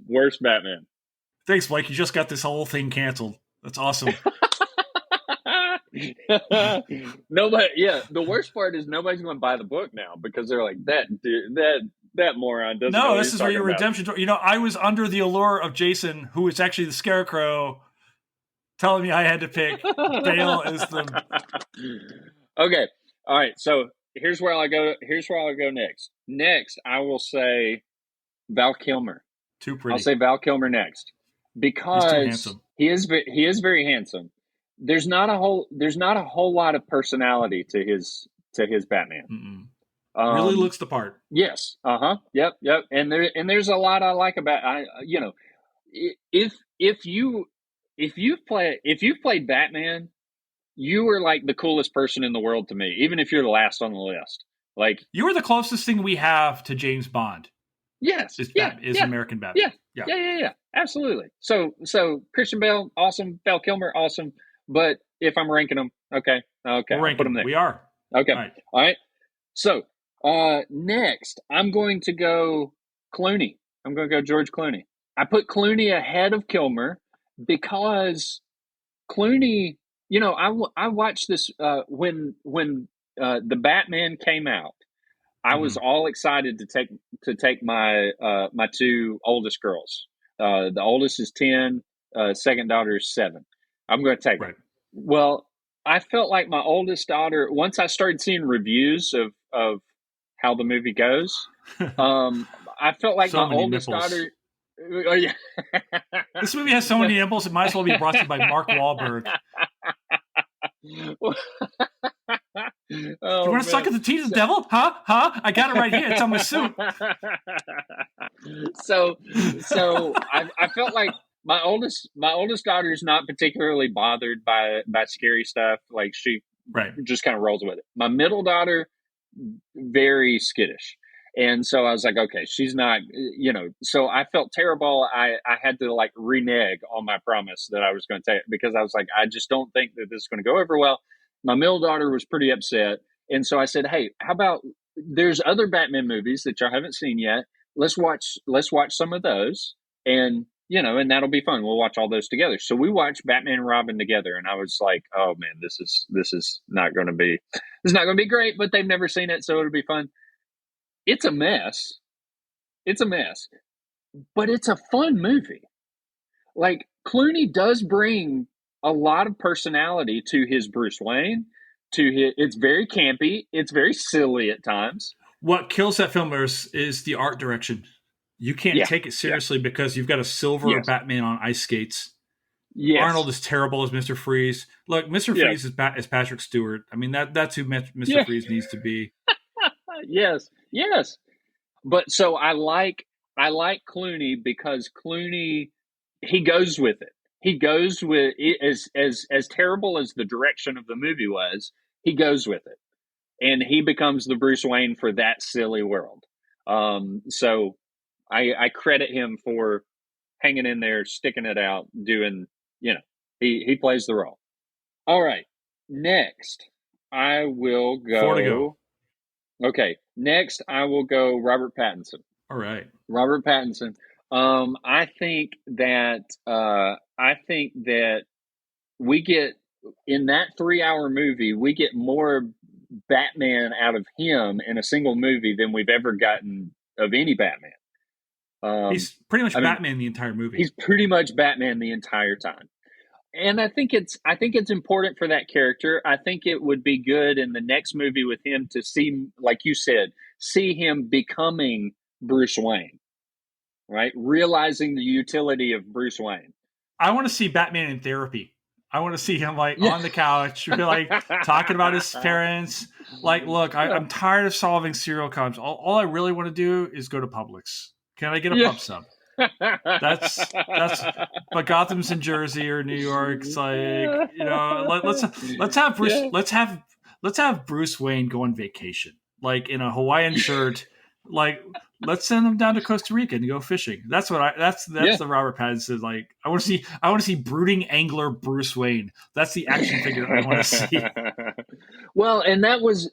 [SPEAKER 2] worst Batman.
[SPEAKER 3] Thanks, Blake. You just got this whole thing canceled. That's awesome.
[SPEAKER 2] Nobody. Yeah. The worst part is nobody's going to buy the book now because they're like that moron doesn't.
[SPEAKER 3] No, this is where your redemption. I was under the allure of Jason, who is actually the Scarecrow, telling me I had to pick Bale as the.
[SPEAKER 2] Okay. All right. So here's where I'll go next. Next, I will say Val Kilmer.
[SPEAKER 3] Too pretty.
[SPEAKER 2] I'll say Val Kilmer next because he is very handsome. There's not a whole lot of personality to his Batman.
[SPEAKER 3] Really looks the part.
[SPEAKER 2] Yes. Yep. And there's a lot I like about if you've played Batman, you were like the coolest person in the world to me, even if you're the last on the list. Like
[SPEAKER 3] you were the closest thing we have to James Bond.
[SPEAKER 2] Yes.
[SPEAKER 3] Is American Batman.
[SPEAKER 2] Yeah. Absolutely. So Christian Bale, awesome. Val Kilmer, awesome. But if I'm ranking them, okay,
[SPEAKER 3] we'll rank
[SPEAKER 2] put them there.
[SPEAKER 3] We are.
[SPEAKER 2] Okay. All right. So next, I'm going to go Clooney. I'm going to go George Clooney. I put Clooney ahead of Kilmer because Clooney. I watched this when the Batman came out. I was all excited to take my my two oldest girls. The oldest is 10. Second daughter is 7. I'm going to take it. Well, I felt like my oldest daughter. Once I started seeing reviews of how the movie goes, I felt like my oldest daughter. Oh yeah.
[SPEAKER 3] This movie has so many nipples. It might as well be brought to you by Mark Wahlberg. You want to suck at the teeth of the devil? Huh? I got it right here. It's on my suit.
[SPEAKER 2] So I felt like my oldest daughter is not particularly bothered by scary stuff. Like she just kind of rolls with it. My middle daughter, very skittish. And so I was like, okay, she's not, so I felt terrible. I had to like renege on my promise that I was going to take because I was like, I just don't think that this is going to go over well. My middle daughter was pretty upset. And so I said, hey, how about there's other Batman movies that y'all haven't seen yet. Let's watch some of those. And, and that'll be fun. We'll watch all those together. So we watched Batman and Robin together. And I was like, oh man, this is not going to be great, but they've never seen it. So it'll be fun. It's a mess. But it's a fun movie. Like Clooney does bring a lot of personality to his Bruce Wayne. It's very campy. It's very silly at times.
[SPEAKER 3] What kills that film is the art direction. You can't take it seriously because you've got a silver Batman on ice skates. Yes. Arnold is terrible as Mr. Freeze. Look, Mr. Freeze is Patrick Stewart. I mean, that's who Mr. Freeze needs to be.
[SPEAKER 2] Yes. But so I like Clooney because Clooney, he goes with it. He goes with it as terrible as the direction of the movie was. He goes with it, and he becomes the Bruce Wayne for that silly world. So I credit him for hanging in there, sticking it out, doing. He plays the role. All right, next I will go.
[SPEAKER 3] 4 to go.
[SPEAKER 2] Okay, next I will go Robert Pattinson.
[SPEAKER 3] All right,
[SPEAKER 2] Robert Pattinson. I think that we get in that 3-hour movie, we get more Batman out of him in a single movie than we've ever gotten of any Batman.
[SPEAKER 3] He's pretty much Batman the entire movie.
[SPEAKER 2] He's pretty much Batman the entire time. And I think it's important for that character. I think it would be good in the next movie with him to see, like you said, see him becoming Bruce Wayne, right? Realizing the utility of Bruce Wayne.
[SPEAKER 3] I want to see Batman in therapy. I want to see him on the couch, like talking about his parents. Like, look, I'm tired of solving serial crimes. All I really want to do is go to Publix. Can I get a pub sub? That's but Gotham's in Jersey or New York. It's like, let's have Bruce Wayne go on vacation, like in a Hawaiian shirt. Like, let's send him down to Costa Rica and go fishing. That's the Robert Pattinson. Like, I want to see brooding angler Bruce Wayne. That's the action figure I want to see.
[SPEAKER 2] Well, and that was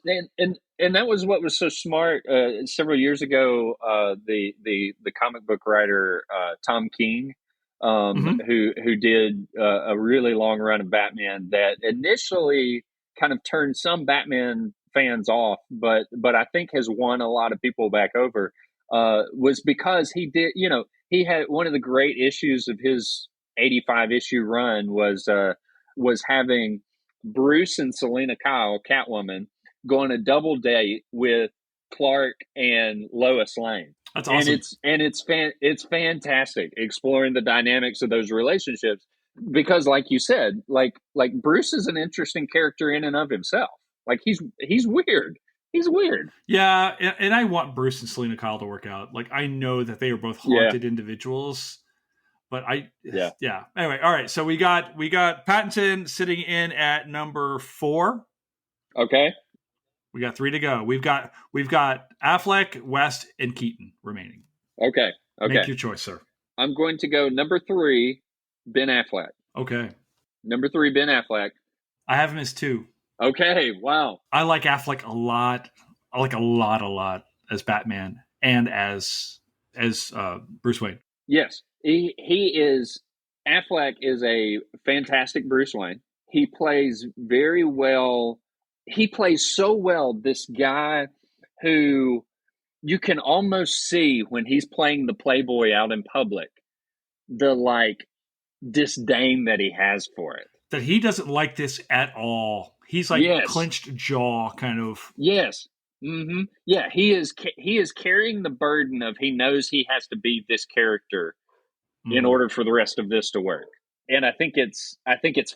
[SPEAKER 2] what was so smart several years ago. The comic book writer Tom King, who did a really long run of Batman that initially kind of turned some Batman fans off, but I think has won a lot of people back over, was because he did, he had one of the great issues of his 85 issue run was having Bruce and Selena Kyle, Catwoman, go on a double date with Clark and Lois Lane.
[SPEAKER 3] That's awesome.
[SPEAKER 2] And it's fantastic exploring the dynamics of those relationships, because like you said, like Bruce is an interesting character in and of himself. Like he's weird. He's weird.
[SPEAKER 3] Yeah, and I want Bruce and Selena Kyle to work out. Like, I know that they are both haunted individuals, but Anyway, all right. So we got Pattinson sitting in at number 4.
[SPEAKER 2] Okay.
[SPEAKER 3] We got 3 to go. We've got Affleck, West, and Keaton remaining.
[SPEAKER 2] Okay.
[SPEAKER 3] Make your choice, sir.
[SPEAKER 2] I'm going to go number 3, Ben Affleck.
[SPEAKER 3] Okay.
[SPEAKER 2] Number 3, Ben Affleck.
[SPEAKER 3] I have him as 2.
[SPEAKER 2] Okay, wow.
[SPEAKER 3] I like Affleck a lot. I like a lot as Batman and as Bruce Wayne.
[SPEAKER 2] Yes, Affleck is a fantastic Bruce Wayne. He plays very well. He plays so well this guy who you can almost see when he's playing the playboy out in public, the like disdain that he has for it.
[SPEAKER 3] That he doesn't like this at all. He's like clenched jaw kind of.
[SPEAKER 2] Yes. Mm-hmm. Yeah, he is carrying the burden of, he knows he has to be this character in order for the rest of this to work. And I think it's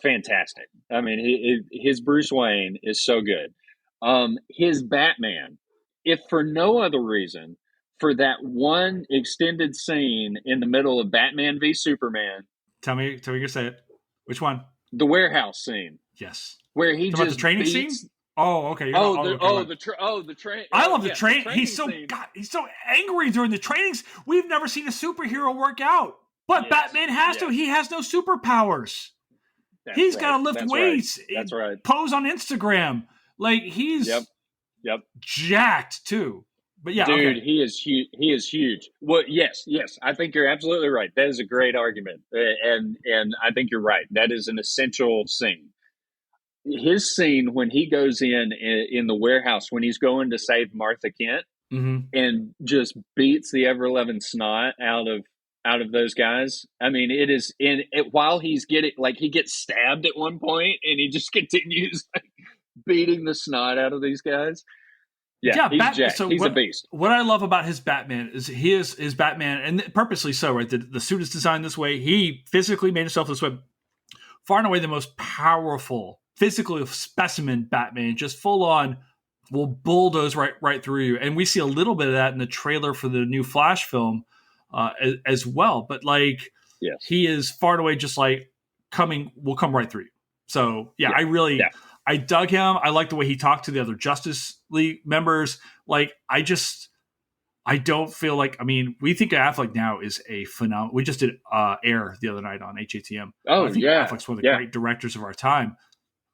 [SPEAKER 2] fantastic. I mean, his Bruce Wayne is so good. His Batman, if for no other reason, for that one extended scene in the middle of Batman v Superman.
[SPEAKER 3] Tell me you can say it. Which one?
[SPEAKER 2] The warehouse scene.
[SPEAKER 3] Yes.
[SPEAKER 2] Where he just
[SPEAKER 3] about the training scene? Oh, okay.
[SPEAKER 2] The train.
[SPEAKER 3] I love the train. He's so angry during the trainings. We've never seen a superhero work out, but Batman has to. He has no superpowers. He's got to lift weights.
[SPEAKER 2] Right. That's right.
[SPEAKER 3] Pose on Instagram. Like, he's jacked too. But yeah,
[SPEAKER 2] dude,
[SPEAKER 3] okay.
[SPEAKER 2] He is huge. Well, yes. I think you're absolutely right. That is a great argument, and I think you're right. That is an essential scene. His scene when he goes in the warehouse when he's going to save Martha Kent and just beats the ever-loving snot out of those guys. I mean, it is while he's getting, like, he gets stabbed at one point and he just continues beating the snot out of these guys. Yeah, he's jacked. So he's a beast.
[SPEAKER 3] What I love about his Batman is his Batman, and purposely so, right? The suit is designed this way. He physically made himself this way. Far and away the most powerful physical specimen Batman, just full on, will bulldoze right through you. And we see a little bit of that in the trailer for the new Flash film as well. But like, he is far and away just like will come right through you. So I dug him. I like the way he talked to the other Justice League members. Like, I don't feel like, I mean, we think Affleck now is a phenomenal. We just did Air the other night on HATM.
[SPEAKER 2] Oh,
[SPEAKER 3] I think Affleck's one of the great directors of our time.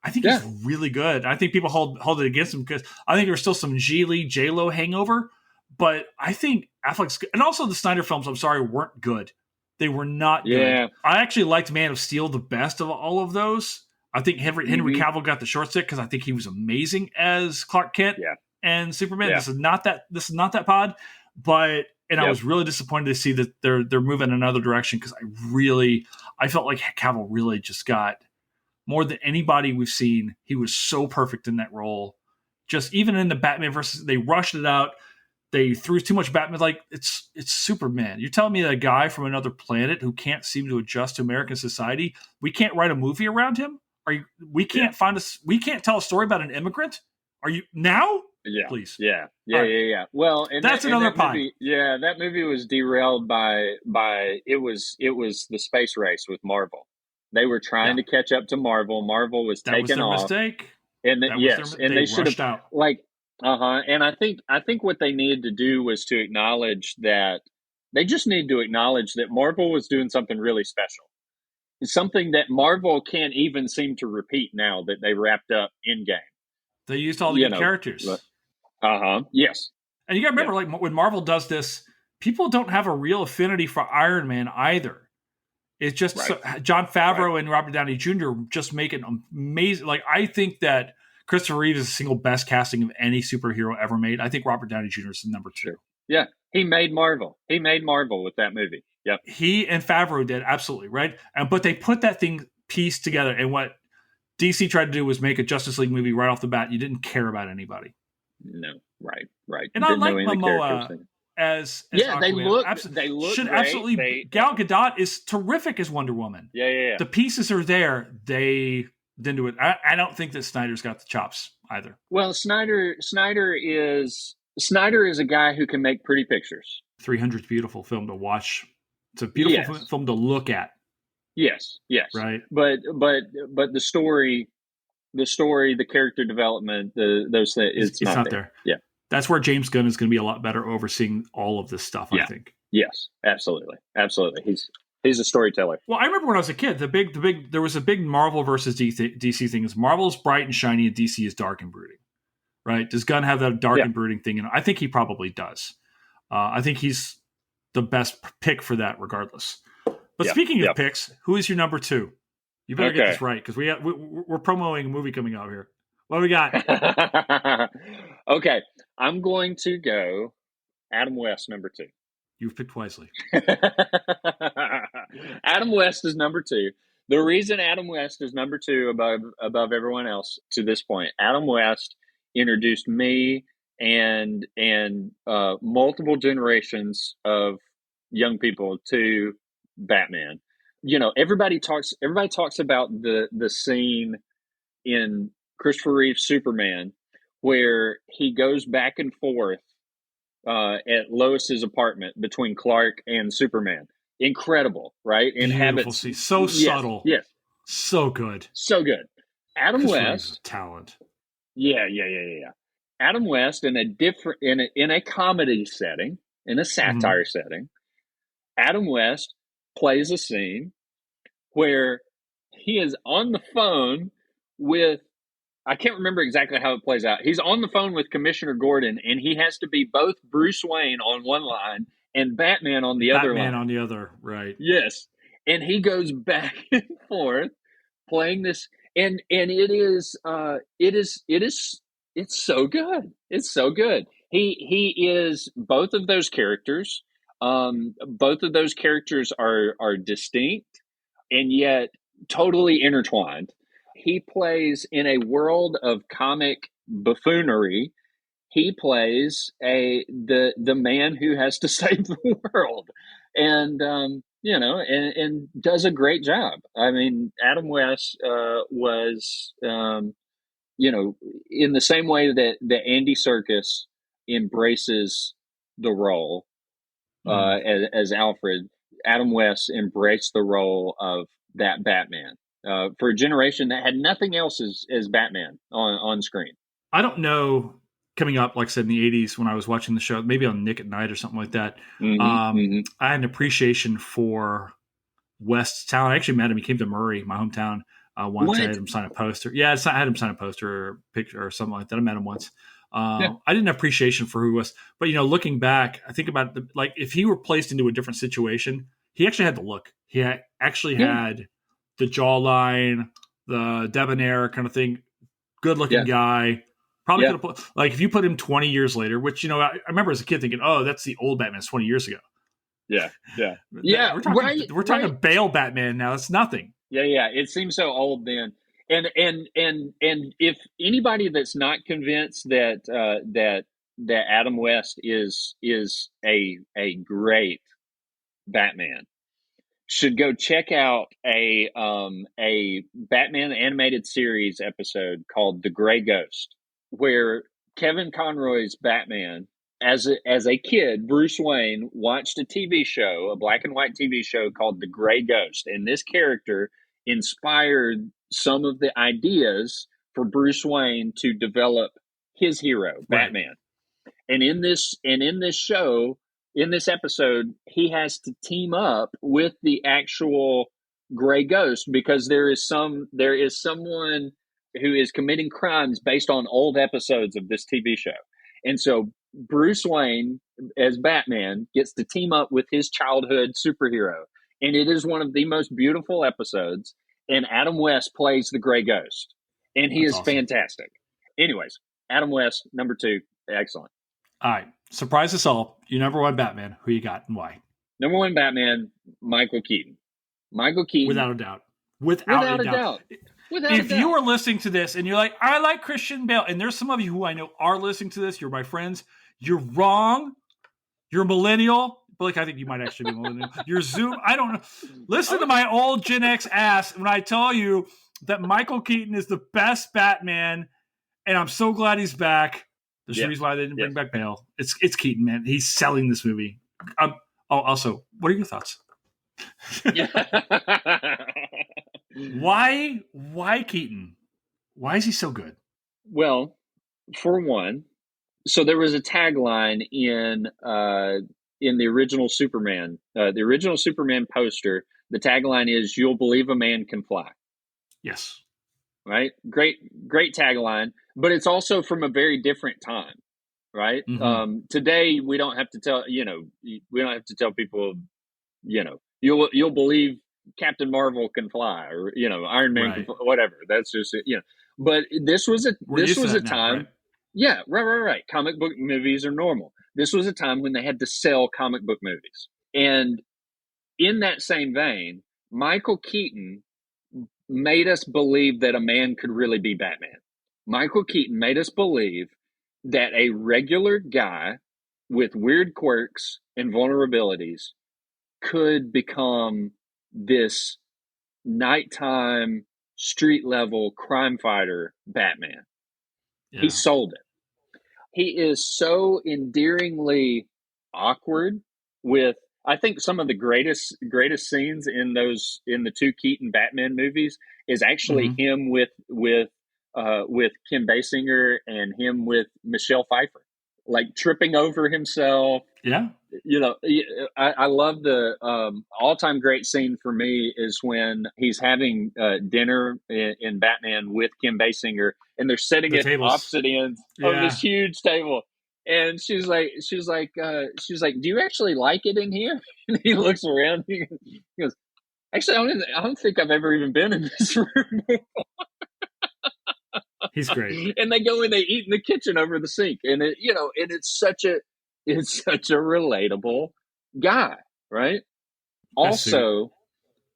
[SPEAKER 3] I think he's really good. I think people hold it against him because I think there's still some J-Lo hangover, but I think Affleck's good. And also the Snyder films, I'm sorry, weren't good. They were not good. I actually liked Man of Steel the best of all of those. I think Henry Cavill got the short stick because I think he was amazing as Clark Kent and Superman.
[SPEAKER 2] Yeah.
[SPEAKER 3] This is not that pod, but I was really disappointed to see that they're moving in another direction because I felt like Cavill really just got more than anybody we've seen. He was so perfect in that role. Just even in the Batman versus, they rushed it out. They threw too much Batman. Like it's Superman. You're telling me that a guy from another planet who can't seem to adjust to American society, we can't write a movie around him? We can't tell a story about an immigrant? Are you now?
[SPEAKER 2] Yeah,
[SPEAKER 3] please.
[SPEAKER 2] Yeah. Well, and
[SPEAKER 3] that's another
[SPEAKER 2] pie. That movie was derailed by it was the space race with Marvel. They were trying to catch up to Marvel. Marvel was taking off.
[SPEAKER 3] Mistake.
[SPEAKER 2] And they should have
[SPEAKER 3] out.
[SPEAKER 2] And I think what they needed to do was to acknowledge that they just need to acknowledge that Marvel was doing something really special. Something that Marvel can't even seem to repeat now that they wrapped up in game.
[SPEAKER 3] They used all the good characters.
[SPEAKER 2] Yes.
[SPEAKER 3] And you got to remember, like when Marvel does this, people don't have a real affinity for Iron Man either. It's just Jon Favreau and Robert Downey Jr. just make it amazing. Like I think that Christopher Reeve is the single best casting of any superhero ever made. I think Robert Downey Jr. is the number 2.
[SPEAKER 2] Yeah, he made Marvel. He made Marvel with that movie. Yep.
[SPEAKER 3] He and Favreau did, absolutely, right? But they put that thing pieced together, and what DC tried to do was make a Justice League movie right off the bat. You didn't care about anybody.
[SPEAKER 2] No, right.
[SPEAKER 3] And I like Momoa as Aquaman.
[SPEAKER 2] They look
[SPEAKER 3] should
[SPEAKER 2] great.
[SPEAKER 3] Absolutely. Gal Gadot is terrific as Wonder Woman.
[SPEAKER 2] Yeah.
[SPEAKER 3] The pieces are there. They didn't do it. I don't think that Snyder's got the chops either.
[SPEAKER 2] Well, Snyder is a guy who can make pretty pictures.
[SPEAKER 3] 300's beautiful film to watch. It's a beautiful film to look at.
[SPEAKER 2] Yes.
[SPEAKER 3] Right.
[SPEAKER 2] But the story, the character development, those things, it's not there. Yeah.
[SPEAKER 3] That's where James Gunn is going to be a lot better overseeing all of this stuff, I think.
[SPEAKER 2] Yes, absolutely. He's a storyteller.
[SPEAKER 3] Well, I remember when I was a kid, there was a big Marvel versus DC thing. Is Marvel's bright and shiny and DC is dark and brooding, right? Does Gunn have that dark and brooding thing? And I think he probably does. I think he's the best pick for that regardless. But speaking of picks, who is your number 2? You better get this right because we're promoting a movie coming out here. What do we got?
[SPEAKER 2] Okay, I'm going to go Adam West, number 2.
[SPEAKER 3] You've picked wisely.
[SPEAKER 2] Adam West is number 2. The reason Adam West is number 2 above everyone else to this point, Adam West introduced me and multiple generations of young people to Batman. Everybody talks about the scene in Christopher Reeve's Superman where he goes back and forth at Lois's apartment between Clark and Superman. Incredible, right?
[SPEAKER 3] Inhabits so subtle.
[SPEAKER 2] Yes.
[SPEAKER 3] So good.
[SPEAKER 2] Adam West,
[SPEAKER 3] talent.
[SPEAKER 2] Yeah. Adam West in a comedy setting, in a satire setting. Adam West plays a scene where he is on the phone with, I can't remember exactly how it plays out. He's on the phone with Commissioner Gordon, and he has to be both Bruce Wayne on one line and Batman on the other line.
[SPEAKER 3] Batman on the other, right.
[SPEAKER 2] Yes. And he goes back and forth playing this, and it's so good. It's so good. He is both of those characters. Both of those characters are distinct and yet totally intertwined. He plays in a world of comic buffoonery. He plays the man who has to save the world, and and does a great job. I mean, Adam West was in the same way that Andy Serkis embraces the role as Alfred. Adam West embraced the role of that Batman. For a generation that had nothing else as Batman on screen.
[SPEAKER 3] I don't know, coming up, like I said, in the 80s when I was watching the show, maybe on Nick at Night or something like that, I had an appreciation for West's talent. I actually met him. He came to Murray, my hometown, once. I had him sign a poster. Yeah, I had him sign a poster or a picture or something like that. I met him once. I didn't have appreciation for who he was. But, looking back, I think about if he were placed into a different situation, he actually had the look. He actually had the jawline, the debonair kind of thing. Good looking guy. Probably could have put, like, if you put him 20 years later, which, you know, I remember as a kid thinking, oh, that's the old Batman. It's 20 years ago.
[SPEAKER 2] Yeah.
[SPEAKER 3] We're talking Bale Batman now. It's nothing.
[SPEAKER 2] Yeah. It seems so old then. And if anybody that's not convinced that Adam West is a great Batman should go check out a Batman animated series episode called The Gray Ghost, where Kevin Conroy's Batman, as a kid, Bruce Wayne watched a TV show, a black and white TV show called The Gray Ghost, and this character inspired some of the ideas for Bruce Wayne to develop his hero, Batman. And in this show, in this episode, he has to team up with the actual Gray Ghost because there is someone who is committing crimes based on old episodes of this TV show. And so Bruce Wayne, as Batman, gets to team up with his childhood superhero. And it is one of the most beautiful episodes. And Adam West plays the Gray Ghost. And he is awesome. Fantastic. Anyways, Adam West, number 2, excellent.
[SPEAKER 3] All right. Surprise us all. Your number 1 Batman. Who you got and why?
[SPEAKER 2] Number 1 Batman, Michael Keaton. Michael Keaton.
[SPEAKER 3] Without a doubt. Without a doubt. If you are listening to this and you're like, I like Christian Bale, and there's some of you who I know are listening to this, you're my friends, you're wrong. You're a millennial. Blake, I think you might actually be a millennial. You're Zoom. I don't know. Listen to my old Gen X ass when I tell you that Michael Keaton is the best Batman, and I'm so glad he's back. There's a reason why they didn't bring back Bale. It's Keaton, man. He's selling this movie. Also, what are your thoughts? Why Keaton? Why is he so good?
[SPEAKER 2] Well, for one, so there was a tagline in the original Superman, poster. The tagline is "You'll believe a man can fly."
[SPEAKER 3] Yes. Right.
[SPEAKER 2] Great tagline, but it's also from a very different time, right? Mm-hmm. Today we don't have to tell people, you'll believe Captain Marvel can fly, or Iron Man can fly, whatever. That's just But this was a time. Right? Yeah, right. Comic book movies are normal. This was a time when they had to sell comic book movies, and in that same vein, Michael Keaton made us believe that a man could really be Batman. Michael Keaton made us believe that a regular guy with weird quirks and vulnerabilities could become this nighttime, street level crime fighter Batman. Yeah. He sold it. He is so endearingly awkward with, I think some of the greatest scenes in the 2 Keaton Batman movies is actually him with Kim Basinger and him with Michelle Pfeiffer, like tripping over himself.
[SPEAKER 3] Yeah.
[SPEAKER 2] I love the all-time great scene for me is when he's having dinner in Batman with Kim Basinger, and they're sitting at opposite ends of this huge table. And she's like, do you actually like it in here? And he looks around. He goes, actually, I don't think I've ever even been in this room before.
[SPEAKER 3] He's great.
[SPEAKER 2] And they go and they eat in the kitchen over the sink, and it's such a relatable guy, right?
[SPEAKER 3] Best
[SPEAKER 2] also,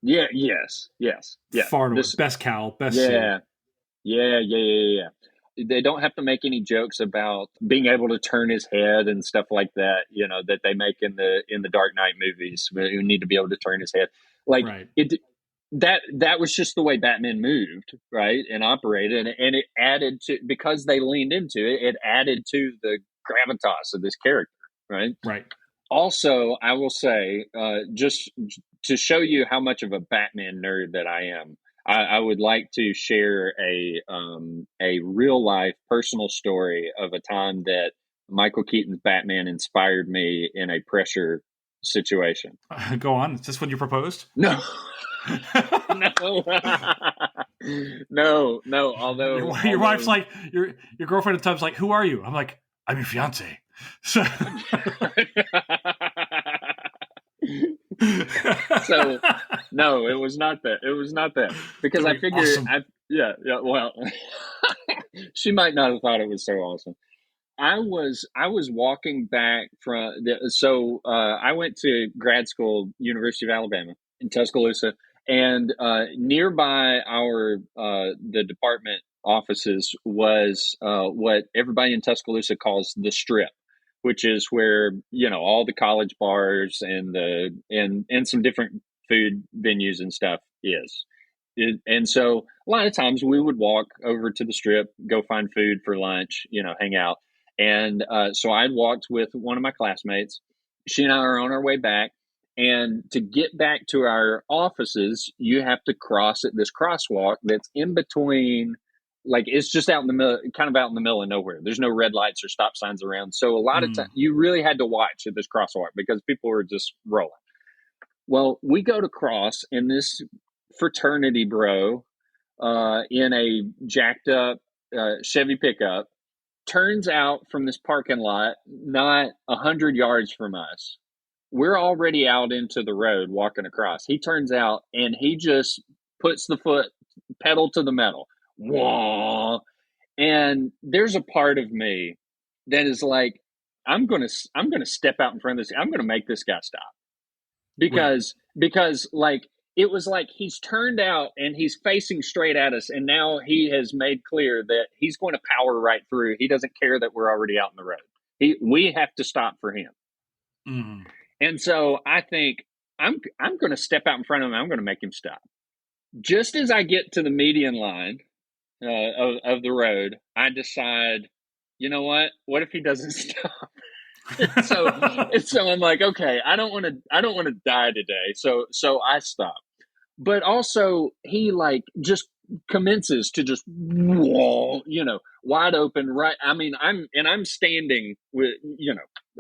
[SPEAKER 3] suit.
[SPEAKER 2] Yes.
[SPEAKER 3] Far and away. Best cowl, best suit.
[SPEAKER 2] Yeah. They don't have to make any jokes about being able to turn his head and stuff like that, that they make in the Dark Knight movies. You need to be able to turn his head. That was just the way Batman moved, right, and operated, and it added to, because they leaned into it, it added to the gravitas of this character, right?
[SPEAKER 3] Right.
[SPEAKER 2] Also, I will say, just to show you how much of a Batman nerd that I am, I would like to share a real life personal story of a time that Michael Keaton's Batman inspired me in a pressure situation.
[SPEAKER 3] Go on. Is this when you proposed?
[SPEAKER 2] No. No. Although
[SPEAKER 3] your wife's like, your girlfriend at times like, who are you? I'm like, I'm your fiance. So
[SPEAKER 2] no, it was not that. Because I figured, awesome. Yeah. Well, she might not have thought it was so awesome. I was walking back from I went to grad school, University of Alabama in Tuscaloosa, and nearby our the department offices was what everybody in Tuscaloosa calls the Strip, which is where all the college bars and and some different food venues and stuff is. And so a lot of times we would walk over to the Strip, go find food for lunch, hang out. And so I'd walked with one of my classmates. She and I are on our way back. And to get back to our offices, you have to cross at this crosswalk that's in between, like it's just out in the middle, kind of out in the middle of nowhere. There's no red lights or stop signs around. So a lot of times you really had to watch at this crosswalk because people were just rolling. Well, we go to cross, and this fraternity bro in a jacked up Chevy pickup turns out from this parking lot not 100 yards from us. We're already out into the road walking across. He turns out and he just puts the foot pedal to the metal. Whoa. And there's a part of me that is like, I'm gonna step out in front of this. I'm gonna make this guy stop because like it was like he's turned out and he's facing straight at us, and now he has made clear that he's going to power right through. He doesn't care that we're already out in the road. We have to stop for him.
[SPEAKER 3] Mm-hmm.
[SPEAKER 2] And so I think I'm going to step out in front of him. I'm going to make him stop. Just as I get to the median line of the road, I decide, you know what? What if he doesn't stop? so I'm like, okay, I don't want to die today. So I stop. But also he like just commences to just wide open, right? I mean, I'm standing with,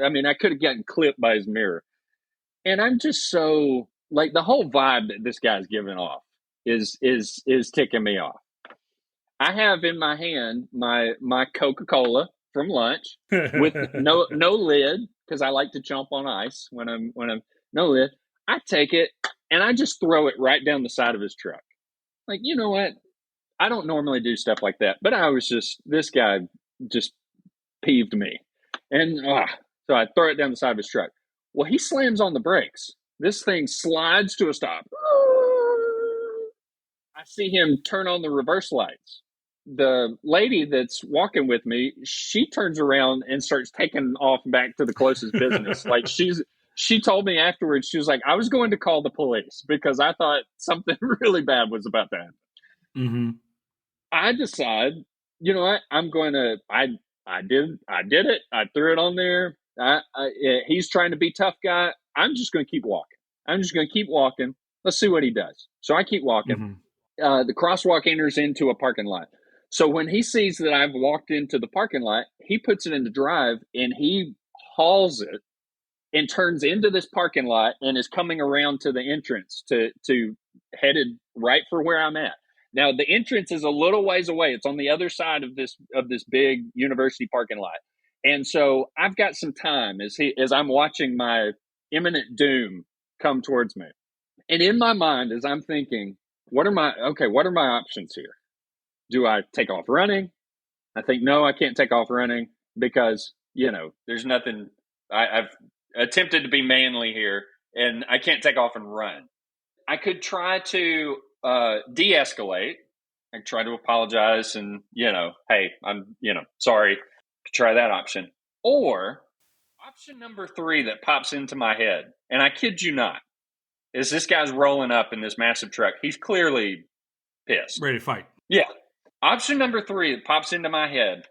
[SPEAKER 2] I mean, I could have gotten clipped by his mirror. And I'm just so like the whole vibe that this guy's giving off is ticking me off. I have in my hand my Coca-Cola from lunch with no lid because I like to chomp on ice when I'm no lid. I take it and I just throw it right down the side of his truck. Like, you know what? I don't normally do stuff like that, but this guy just peeved me. And so I throw it down the side of his truck. Well, he slams on the brakes. This thing slides to a stop. I see him turn on the reverse lights. The lady that's walking with me, she turns around and starts taking off back to the closest business. Like she told me afterwards, she was like, I was going to call the police because I thought something really bad was about to happen.
[SPEAKER 3] Mm-hmm.
[SPEAKER 2] I decide, you know what? I did it. I threw it on there. He's trying to be tough guy. I'm just going to keep walking. Let's see what he does. So I keep walking. Mm-hmm. The crosswalk enters into a parking lot. So when he sees that I've walked into the parking lot, he puts it into drive and he hauls it and turns into this parking lot and is coming around to the entrance to headed right for where I'm at. Now the entrance is a little ways away. It's on the other side of this big university parking lot. And so I've got some time as I'm watching my imminent doom come towards me. And in my mind, as I'm thinking, what are my options here? Do I take off running? I think, no, I can't take off running because, there's nothing. I've attempted to be manly here and I can't take off and run. I could try to de-escalate. I could try to apologize and, hey, I'm, sorry. Could try that option. Or option number 3 that pops into my head, and I kid you not, is this guy's rolling up in this massive truck. He's clearly pissed.
[SPEAKER 3] Ready to fight.
[SPEAKER 2] Yeah. Option number 3 that pops into my head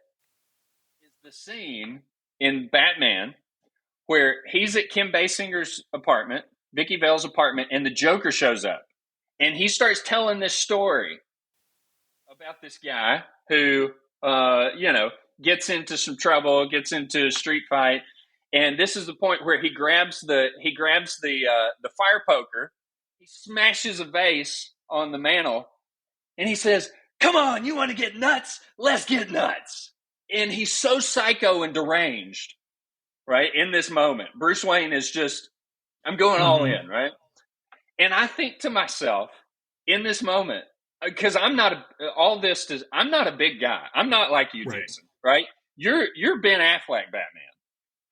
[SPEAKER 2] is the scene in Batman where he's at Kim Basinger's apartment, Vicky Vale's apartment, and the Joker shows up. And he starts telling this story about this guy who, gets into some trouble, gets into a street fight. And this is the point where he grabs the fire poker, he smashes a vase on the mantle, and he says, "Come on, you want to get nuts? Let's get nuts." And he's so psycho and deranged, right? In this moment, Bruce Wayne is just, I'm going all in, right? And I think to myself, in this moment, because I'm not I'm not a big guy. I'm not like you,
[SPEAKER 3] Right.
[SPEAKER 2] Jason. Right? You're Ben Affleck Batman.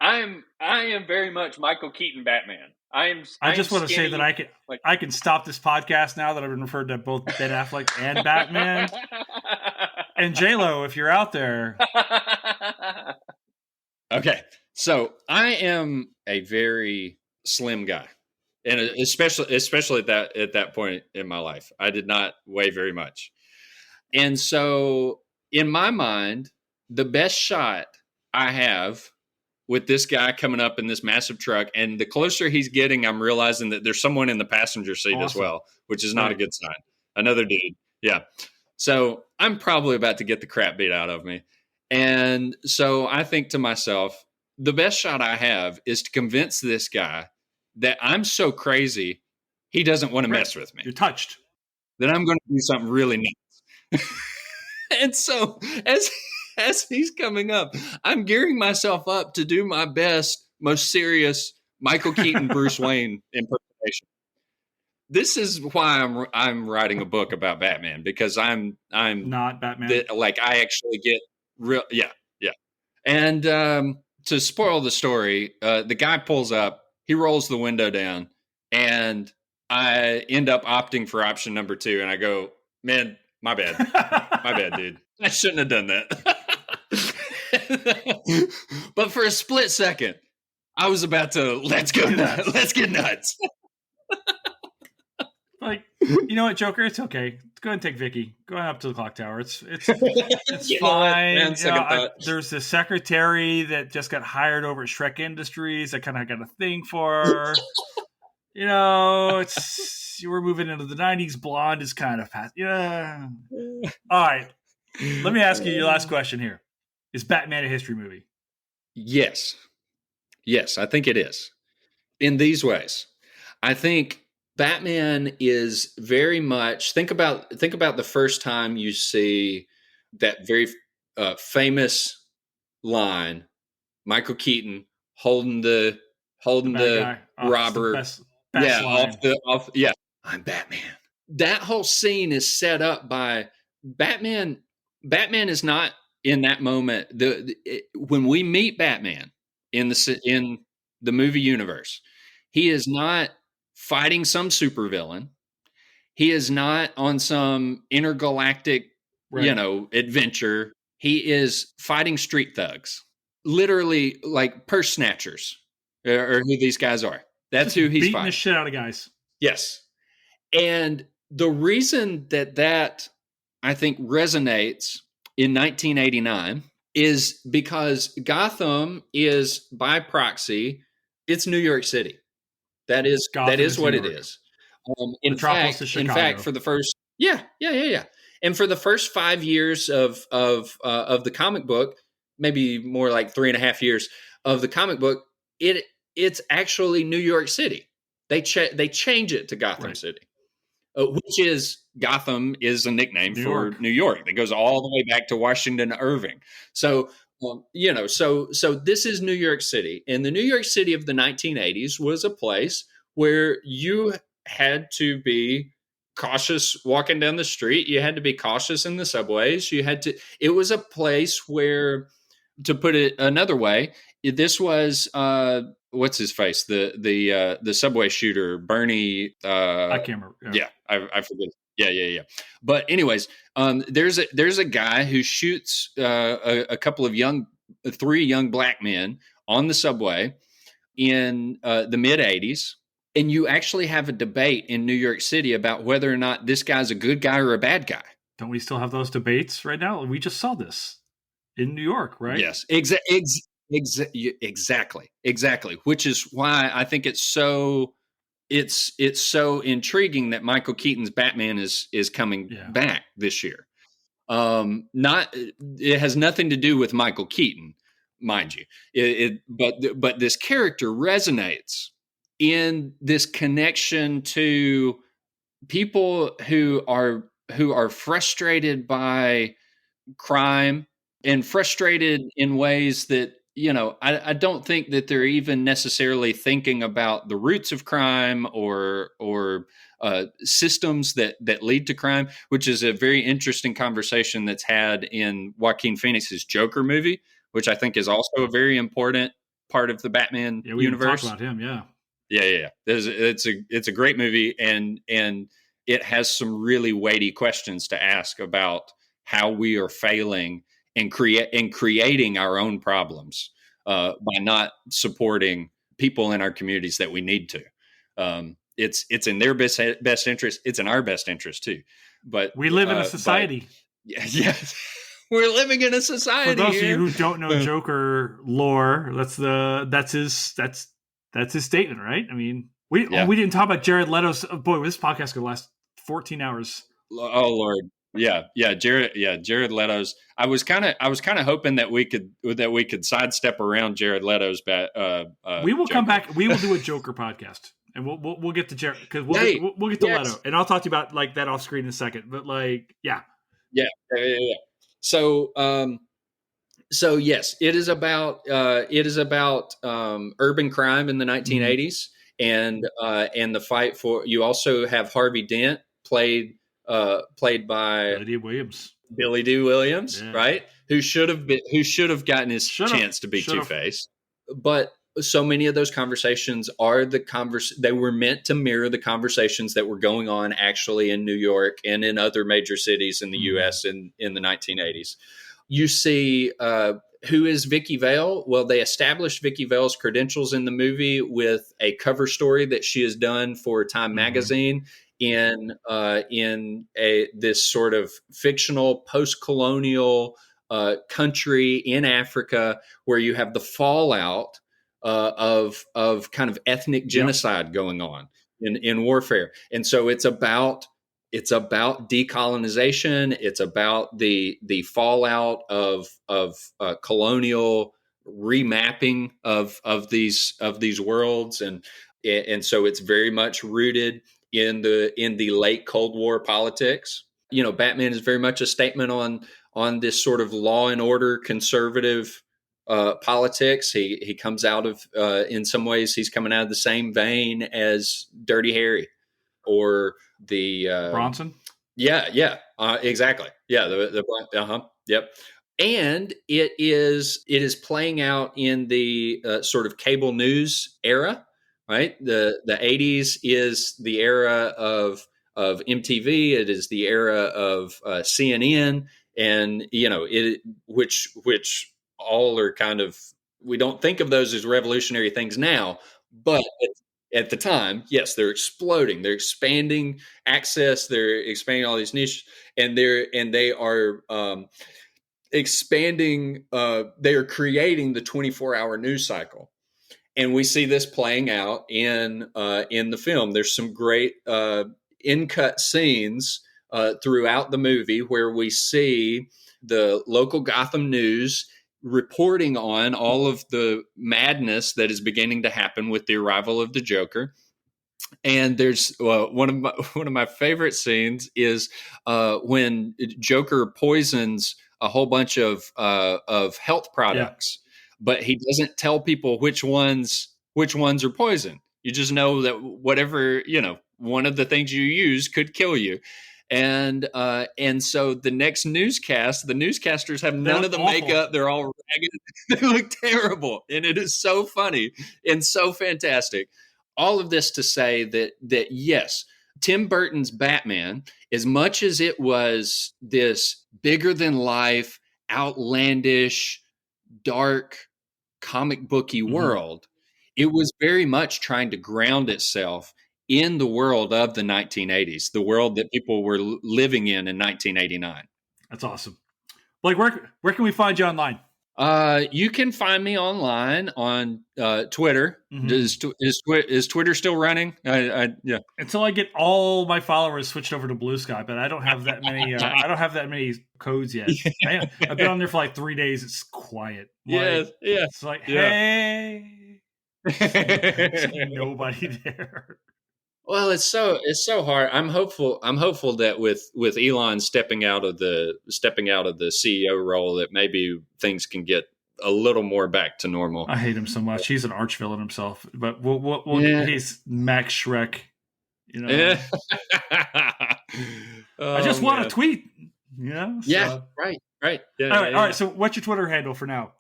[SPEAKER 2] I am very much Michael Keaton Batman.
[SPEAKER 3] I just want to say
[SPEAKER 2] skinny,
[SPEAKER 3] that I can stop this podcast now that I've been referred to both Ben Affleck and Batman. And J-Lo, if you're out there.
[SPEAKER 4] Okay. So I am a very slim guy. And especially at that point in my life, I did not weigh very much. And so in my mind, the best shot I have with this guy coming up in this massive truck, and the closer he's getting, I'm realizing that there's someone in the passenger seat as well, which is not a good sign. Another dude. Yeah. So I'm probably about to get the crap beat out of me. And so I think to myself, the best shot I have is to convince this guy that I'm so crazy, he doesn't want to mess with me.
[SPEAKER 3] You're touched.
[SPEAKER 4] Then I'm going to do something really nuts. And so as he's coming up, I'm gearing myself up to do my best, most serious Michael Keaton, Bruce Wayne impersonation. This is why I'm writing a book about Batman, because I'm
[SPEAKER 3] not Batman.
[SPEAKER 4] Like I actually get real. Yeah. And to spoil the story, the guy pulls up, he rolls the window down, and I end up opting for option number 2. And I go, man, my bad. My bad, dude. I shouldn't have done that. But for a split second, I was about to, let's get nuts.
[SPEAKER 3] Like, you know what, Joker? It's okay. Go ahead and take Vicky. Go up to the clock tower. It's fine. There's the secretary that just got hired over at Shrek Industries. I kind of got a thing for her. We're moving into the 90s. Blonde is kind of past. Yeah. All right. Let me ask you your last question here. Is Batman a history movie?
[SPEAKER 4] Yes, I think it is. In these ways, I think Batman is very much. Think about the first time you see that very famous line, Michael Keaton holding the robber. I'm Batman. That whole scene is set up by Batman. Batman is not in that moment. When we meet Batman in the movie universe, he is not fighting some supervillain. He is not on some intergalactic, adventure. He is fighting street thugs, literally like purse snatchers, or who these guys are. That's who he's
[SPEAKER 3] beating
[SPEAKER 4] fighting.
[SPEAKER 3] The shit out of guys.
[SPEAKER 4] Yes, and the reason that I think resonates in 1989 is because Gotham is by proxy, it's New York City. That is what it is. In fact, for the first, and for the first 5 years of the comic book, maybe more like 3.5 years of the comic book, it's actually New York City. They change it to Gotham City, which is Gotham is a nickname for New York that goes all the way back to Washington Irving. So. So this is New York City, and the New York City of the 1980s was a place where you had to be cautious walking down the street. You had to be cautious in the subways. It was a place where, to put it another way, this was, what's his face? The subway shooter, Bernie.
[SPEAKER 3] I can't remember.
[SPEAKER 4] Yeah, I forget. Yeah. But anyways, there's a guy who shoots a couple of 3 young black men on the subway in the mid 80s. And you actually have a debate in New York City about whether or not this guy's a good guy or a bad guy.
[SPEAKER 3] Don't we still have those debates right now? We just saw this in New York, right?
[SPEAKER 4] Yes, exactly. Which is why I think it's so intriguing that Michael Keaton's Batman is coming back this year. It has nothing to do with Michael Keaton, mind you. But this character resonates in this connection to people who are frustrated by crime and frustrated in ways that, I don't think that they're even necessarily thinking about the roots of crime or systems that lead to crime, which is a very interesting conversation that's had in Joaquin Phoenix's Joker movie, which I think is also a very important part of the Batman
[SPEAKER 3] we
[SPEAKER 4] universe.
[SPEAKER 3] Talk about him, yeah.
[SPEAKER 4] It's a great movie, and it has some really weighty questions to ask about how we are failing and creating our own problems by not supporting people in our communities that we need to. It's in their best interest. It's in our best interest too. But
[SPEAKER 3] we live in a society.
[SPEAKER 4] Yes. We're living in a society.
[SPEAKER 3] For those of you who don't know Joker lore, that's his statement, right? I mean, we didn't talk about Jared Leto's. Boy, this podcast could last 14 hours.
[SPEAKER 4] Oh Lord, Jared Leto's. I was kind of hoping that we could sidestep around Jared Leto's.
[SPEAKER 3] We will come back. We will do a Joker podcast, and we'll get to Jared because we'll get to Leto, and I'll talk to you about like that off screen in a second. But like, yeah.
[SPEAKER 4] So yes, it is about urban crime in the 1980s, and the fight for. You also have Harvey Dent played by Billy D. Williams, yeah. Right? Who should have gotten his chance to be Two-Face, but so many of those conversations are they were meant to mirror the conversations that were going on actually in New York and in other major cities in the U.S. in the 1980s. You see, who is Vicky Vale? Well, they established Vicky Vale's credentials in the movie with a cover story that she has done for Time magazine in this sort of fictional post-colonial country in Africa where you have the fallout of kind of ethnic genocide going on in warfare. And so it's about decolonization. It's about the fallout of colonial remapping of these worlds. And so it's very much rooted in the late Cold War politics. You know, Batman is very much a statement on this sort of law and order conservative politics. He comes out of in some ways he's coming out of the same vein as Dirty Harry or the
[SPEAKER 3] Bronson.
[SPEAKER 4] Exactly. Yeah. Yep. And it is playing out in the sort of cable news era, right? The 80s is the era of MTV. It is the era of CNN, and which all are kind of, we don't think of those as revolutionary things now, but at the time, yes, they're exploding. They're expanding access. They're expanding all these niches, and they are expanding. They are creating the 24-hour news cycle, and we see this playing out in the film. There's some great in-cut scenes throughout the movie where we see the local Gotham news reporting on all of the madness that is beginning to happen with the arrival of the Joker. And there's one of my favorite scenes is when Joker poisons a whole bunch of health products, but he doesn't tell people which ones are poison. You just know that whatever, one of the things you use could kill you. And so the next newscast, the newscasters have none of the makeup. They're all ragged. They look terrible. And it is so funny and so fantastic. All of this to say that yes, Tim Burton's Batman, as much as it was this bigger than life, outlandish, dark, comic booky world, it was very much trying to ground itself in the world of the 1980s, the world that people were living in 1989.
[SPEAKER 3] That's awesome. Blake, where can we find you online?
[SPEAKER 4] You can find me online on Twitter. Is Twitter still running? Yeah.
[SPEAKER 3] Until I get all my followers switched over to Blue Sky, but I don't have that many. I don't have that many codes yet. I've been on there for like 3 days. It's quiet. It's like, hey, there's nobody there.
[SPEAKER 4] Well, it's so hard. I'm hopeful that with Elon stepping out of the CEO role, that maybe things can get a little more back to normal.
[SPEAKER 3] I hate him so much. He's an arch villain himself, but he's Max Shrek You know, I just want to tweet. You know, so.
[SPEAKER 4] Yeah, right. Yeah,
[SPEAKER 3] all right. So, what's your Twitter handle for now?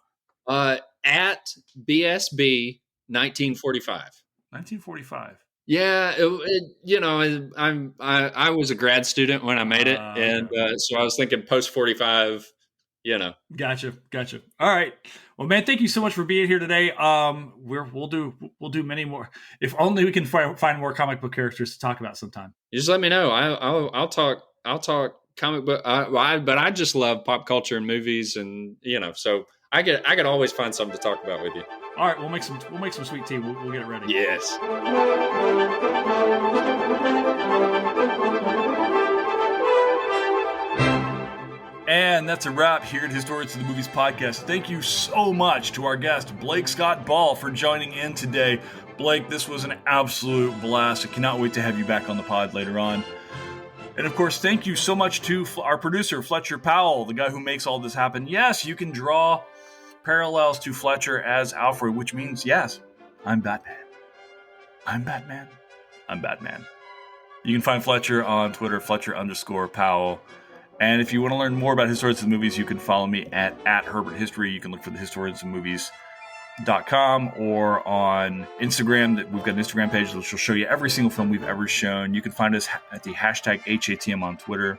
[SPEAKER 4] At BSB 1945.
[SPEAKER 3] 1945.
[SPEAKER 4] Yeah, I was a grad student when I made it, and so I was thinking post 45.
[SPEAKER 3] Gotcha. All right. Well, man, thank you so much for being here today. We'll do many more. If only we can find more comic book characters to talk about sometime.
[SPEAKER 4] You just let me know. I'll talk comic book. But I just love pop culture and movies, and so I could always find something to talk about with you.
[SPEAKER 3] All right, we'll make some sweet tea. We'll get it ready.
[SPEAKER 4] Yes.
[SPEAKER 1] And that's a wrap here at Historians of the Movies podcast. Thank you so much to our guest, Blake Scott Ball, for joining in today. Blake, this was an absolute blast. I cannot wait to have you back on the pod later on. And of course, thank you so much to our producer, Fletcher Powell, the guy who makes all this happen. Yes, you can draw parallels to Fletcher as Alfred, which means, yes, I'm Batman. I'm Batman. You can find Fletcher on Twitter, Fletcher_Powell. And if you want to learn more about Historians of the Movies, you can follow me at Herbert History. You can look for the historiansofmovies.com or on Instagram. We've got an Instagram page which will show you every single film we've ever shown. You can find us at the hashtag HATM on Twitter.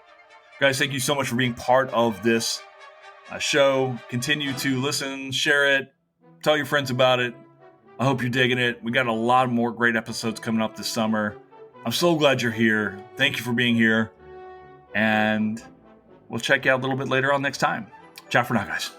[SPEAKER 1] Guys, thank you so much for being part of this show. Continue to listen, share it, tell your friends about it. I hope you're digging it. We got a lot more great episodes coming up this summer. I'm so glad you're here. Thank you for being here. And we'll check you out a little bit later on next time. Ciao for now, guys.